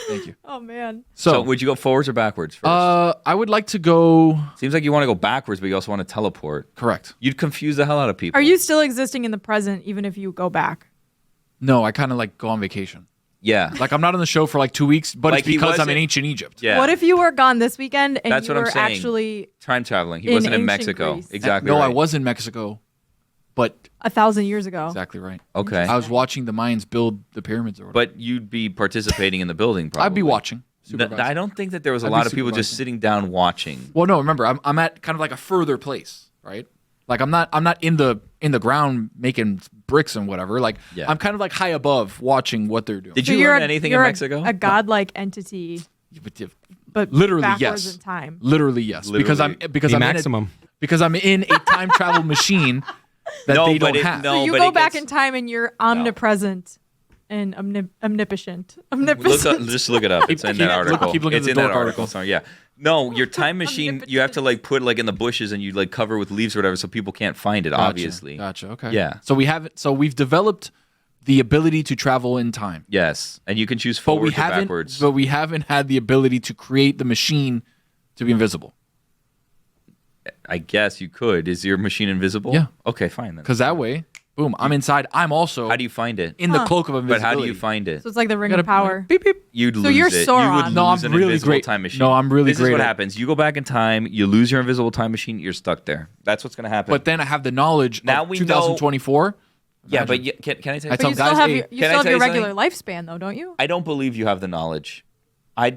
Thank you. Oh man. So would you go forwards or backwards first? I would like to go Seems like you want to go backwards, but you also want to teleport. correct. You'd confuse the hell out of people. Are you still existing in the present even if you go back? No, I kind of like go on vacation. Yeah. Like I'm not on the show for like 2 weeks, but Like it's he because I'm wasn't- in ancient Egypt. Yeah. What if you were gone this weekend and That's you what I'm were saying. actually time traveling? He in wasn't in ancient Mexico. Greece? Exactly. No, right. I was in Mexico, but 1,000 years ago? exactly right. Okay. I was watching the Mayans build the pyramids or whatever. But you'd be participating in the building. Probably. I'd be watching. Th- supervising. I don't think that there was a I'd be lot of people just supervising. sitting down watching. Well, no, remember, I'm at kind of like a further place, right? Like I'm not in the ground making bricks and whatever. Like Yeah. I'm kind of like high above watching what they're doing. Did So you you're learn a- anything in you're Mexico? A godlike entity, but Literally, backwards yes. in time. Literally yes, because I'm Literally. because The I'm maximum. because I'm in a time travel machine that No, they but don't it- have. no. So you but go it back gets- in time and you're omnipresent. and omnipotent. Just look it up. It's in that article. Keep looking it's at in the that dork article. article. Sorry, yeah. No, your time machine, you have to like put like in the bushes and you like cover with leaves or whatever so people can't find it, obviously. Gotcha. Okay. Yeah. So we've developed the ability to travel in time. Yes. And you can choose But forward or backwards. But we haven't had the ability to create the machine to be invisible. I guess you could. Is your machine invisible? Yeah. Okay, fine then. Because that way, boom, I'm inside. I'm also How do you find it? in the cloak of But invisibility. how do you find it? So it's like the ring Gotta- of power. Beep, beep. You'd So lose you're it. You Sauron. would No, lose I'm an really invisible great. time machine. No, I'm really this great is what at- happens. You go back in time, you lose your invisible time machine, you're stuck there. That's what's going to happen. But then I have the knowledge Now of we know- 2024. yeah, but Imagine. can I tell I you tell But you guys, still have hey, your, can I still have tell your you regular lifespan, though, don't you? I don't believe you have the knowledge. I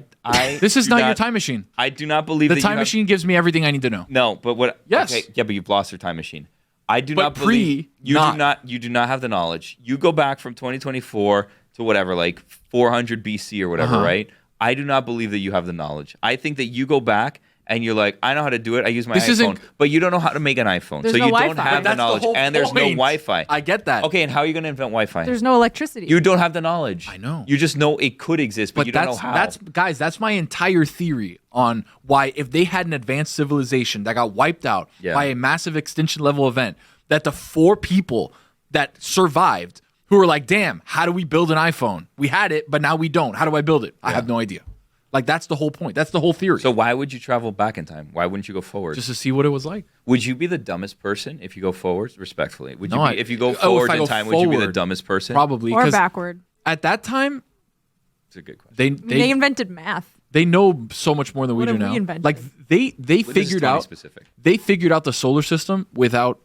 This is do not your time machine. I do not believe The that time you have, machine gives me everything I need to know. No, but what? Yes. Okay, yeah, but you've lost your time machine. I do But not believe you not. do not. You do not have the knowledge. You go back from 2024 to whatever, like 400 BC or whatever, Uh-huh. right? I do not believe that you have the knowledge. I think that you go back and you're like, I know how to do it. I use my This iPhone, isn't- but you don't know how to make an iPhone, There's so no you don't Wi-Fi. have But the knowledge, and there's no Wi-Fi. I get that. Okay, and how are you going to invent Wi-Fi? There's no electricity. You don't have the knowledge. I know. You just know it could exist, but you don't know how. That's my entire theory on why if they had an advanced civilization that got wiped out Yeah. by a massive extinction level event, that the 4 people that survived who were like, damn, how do we build an iPhone? We had it, but now we don't. How do I build it? I have no idea. Like, that's the whole point. That's the whole theory. So why would you travel back in time? Why wouldn't you go forward? just to see what it was like. Would you be the dumbest person if you go forwards? Respectfully, would you No, be, if you go if forward I in go time? Would you be the forward, dumbest person? Probably. or 'cause backward. At that time, It's a good question. they I mean, they invented math. they know so much more than we What do have we now. invented? Like they This is figured 20 out specific. they figured out the solar system without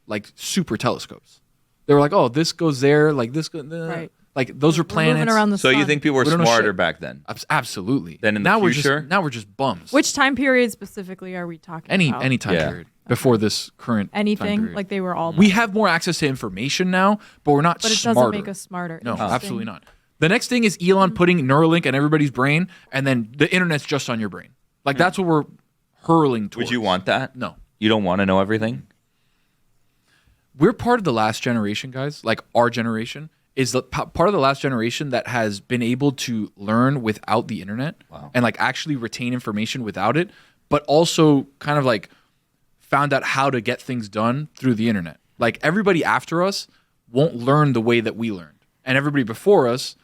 like super telescopes. They were like, oh, this goes there, like this goes Right. like those are We're planets. moving around the So sun. you think people were We don't know smarter shit. back then? Absolutely. Then in the now future? we're just bums. Which time period specifically are we talking about? any time Yeah. period before this current time Anything? period. Like they were all. we have more access to information now, but we're not But it smarter. doesn't make us smarter. No, Interesting. absolutely not. The next thing is Elon putting Neuralink in everybody's brain, and then the internet's just on your brain. Like that's what we're hurling towards. Would you want that? No. You don't want to know everything? We're part of the last generation, guys. Like our generation is the part of the last generation that has been able to learn without the internet and like actually retain information without it, but also kind of like found out how to get things done through the internet. Like everybody after us won't learn the way that we learned, and everybody before us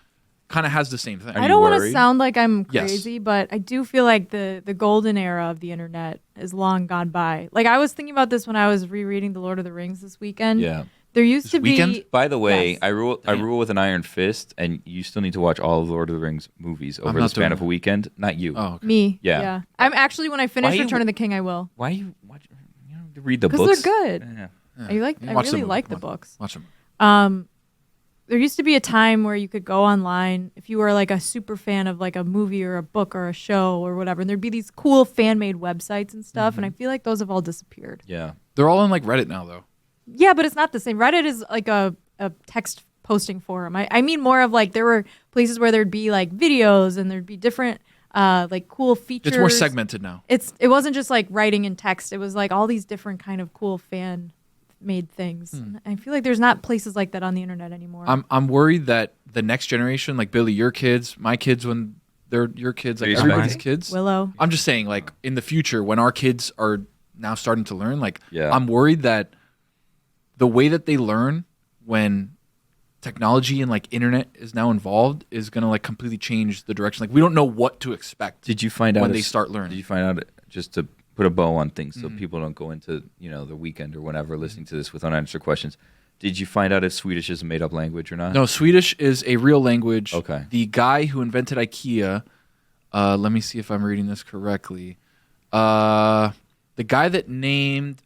kind of has the same thing. Are I you don't want to worried? sound like I'm Yes. crazy, but I do feel like the golden era of the internet is long gone by. Like I was thinking about this when I was rereading The Lord of the Rings this weekend. Yeah. There used This to weekend? be. By the way, Yes. I rule with an iron fist, and you still need to watch all of the Lord of the Rings movies over the not span doing of a that. weekend. Not you. Oh, okay. Me. Yeah. I'm actually when I finish you- Return of the King, I will. Why are you watch? You don't have to read the Because books. they're good. Yeah. I like. I Watch the really movie. like the Come on. books. Watch them. There used to be a time where you could go online if you were like a super fan of like a movie or a book or a show or whatever, and there'd be these cool fan-made websites and stuff, and I feel like those have all disappeared. Yeah. They're all on like Reddit now, though. Yeah, but it's not the same. Reddit is like a text posting forum. I mean more of like there were places where there'd be like videos and there'd be different like cool features. It's more segmented now. It wasn't just like writing in text. It was like all these different kind of cool fan made things. And I feel like there's not places like that on the internet anymore. I'm worried that the next generation, like Billy, your kids, my kids, when they're your kids, like Are you everybody's expecting? kids. Willow. I'm just saying, like in the future, when our kids are now starting to learn, like Yeah. I'm worried that the way that they learn when technology and like internet is now involved is gonna like completely change the direction. Like we don't know what to expect. Did you find out when if- they start learning? Did you find out just to put a bow on things so people don't go into the weekend or whenever listening to this with unanswered questions? Did you find out if Swedish is a made up language or not? No, Swedish is a real language. Okay. The guy who invented IKEA, let me see if I'm reading this correctly. The guy that named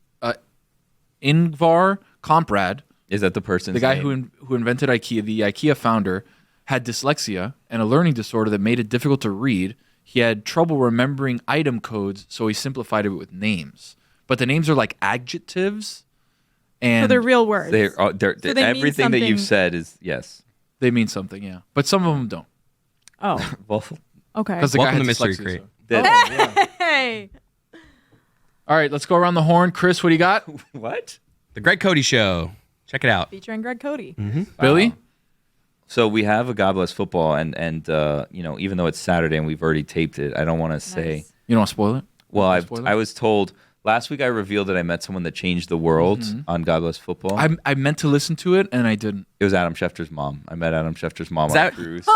Ingvar Kamprad, Is that the person's the guy name? who invented IKEA, the IKEA founder, had dyslexia and a learning disorder that made it difficult to read. He had trouble remembering item codes, so he simplified it with names. But the names are like adjectives, and So they're real words. They're So they mean everything that you've something- said is yes. they mean something, yeah. But some of them don't. Oh, Well, okay. Because the Welcome guy to had Mystery dyslexia, Crate. so- that- Hey. All right, let's go around the horn. Chris, what do you got? what? The Greg Cody Show. Check it out. Featuring Greg Cody. Billy? So we have a God Bless Football, and even though it's Saturday and we've already taped it, I don't want to say. Nice. You don't want to spoil it? Well, Spoil it? I was told last week I revealed that I met someone that changed the world on God Bless Football. I meant to listen to it and I didn't. It was Adam Schefter's mom. I met Adam Schefter's mom on that- a cruise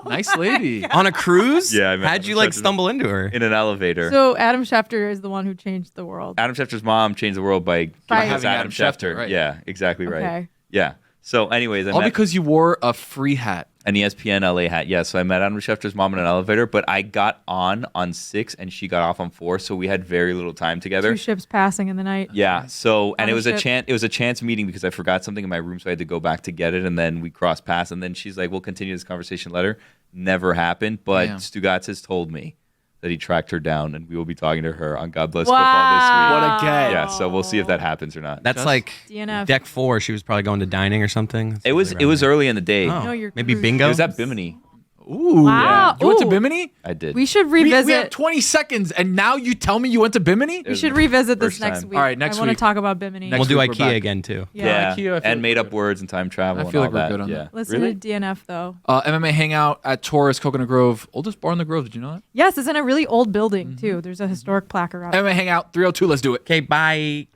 Nice lady. On a cruise? Yeah, I met How'd Adam you like Schefter. stumble into her? in an elevator. So Adam Schefter is the one who changed the world. Adam Schefter's mom changed the world by By giving us having Adam Adam Schefter. Schefter, right. Yeah, exactly right. Okay. Yeah. So, anyways, I All met because you wore a free hat. an ESPN LA hat. Yeah, so I met Adam Schefter's mom in an elevator, but I got on 6 and she got off on 4, so we had very little time together. 2 ships passing in the night. Yeah. So, and On it a was a ship. chance meeting because I forgot something in my room, so I had to go back to get it, and then we crossed paths, and then she's like, "We'll continue this conversation later." Never happened, but Damn. Stugotz has told me that he tracked her down, and we will be talking to her on God Bless Wow. Football What a get. this week. Yeah. So we'll see if that happens or not. That's Just like DNF. deck 4. She was probably going to dining or something. It was early in the day. Oh, No, you're maybe cruise. bingo. It was at Bimini. Ooh. Wow. You went to Ooh. Bimini? I did. We should We revisit. have 20 seconds and now you tell me you went to Bimini? We should revisit this First next time. week. All right, next I want week. to talk about Bimini. Next We'll do week we're IKEA back. again too. Yeah, IKEA, I feel and like made we're up words and time travel. I feel and like all we're that. good on Yeah. that. Listen Really? to DNF though. MMA hangout at Taurus, Coconut Grove. Oldest bar in the Grove. Did you know that? Yes, it's in a really old building too. There's a historic plaque around. MMA hangout 302. Let's do it. Okay, bye.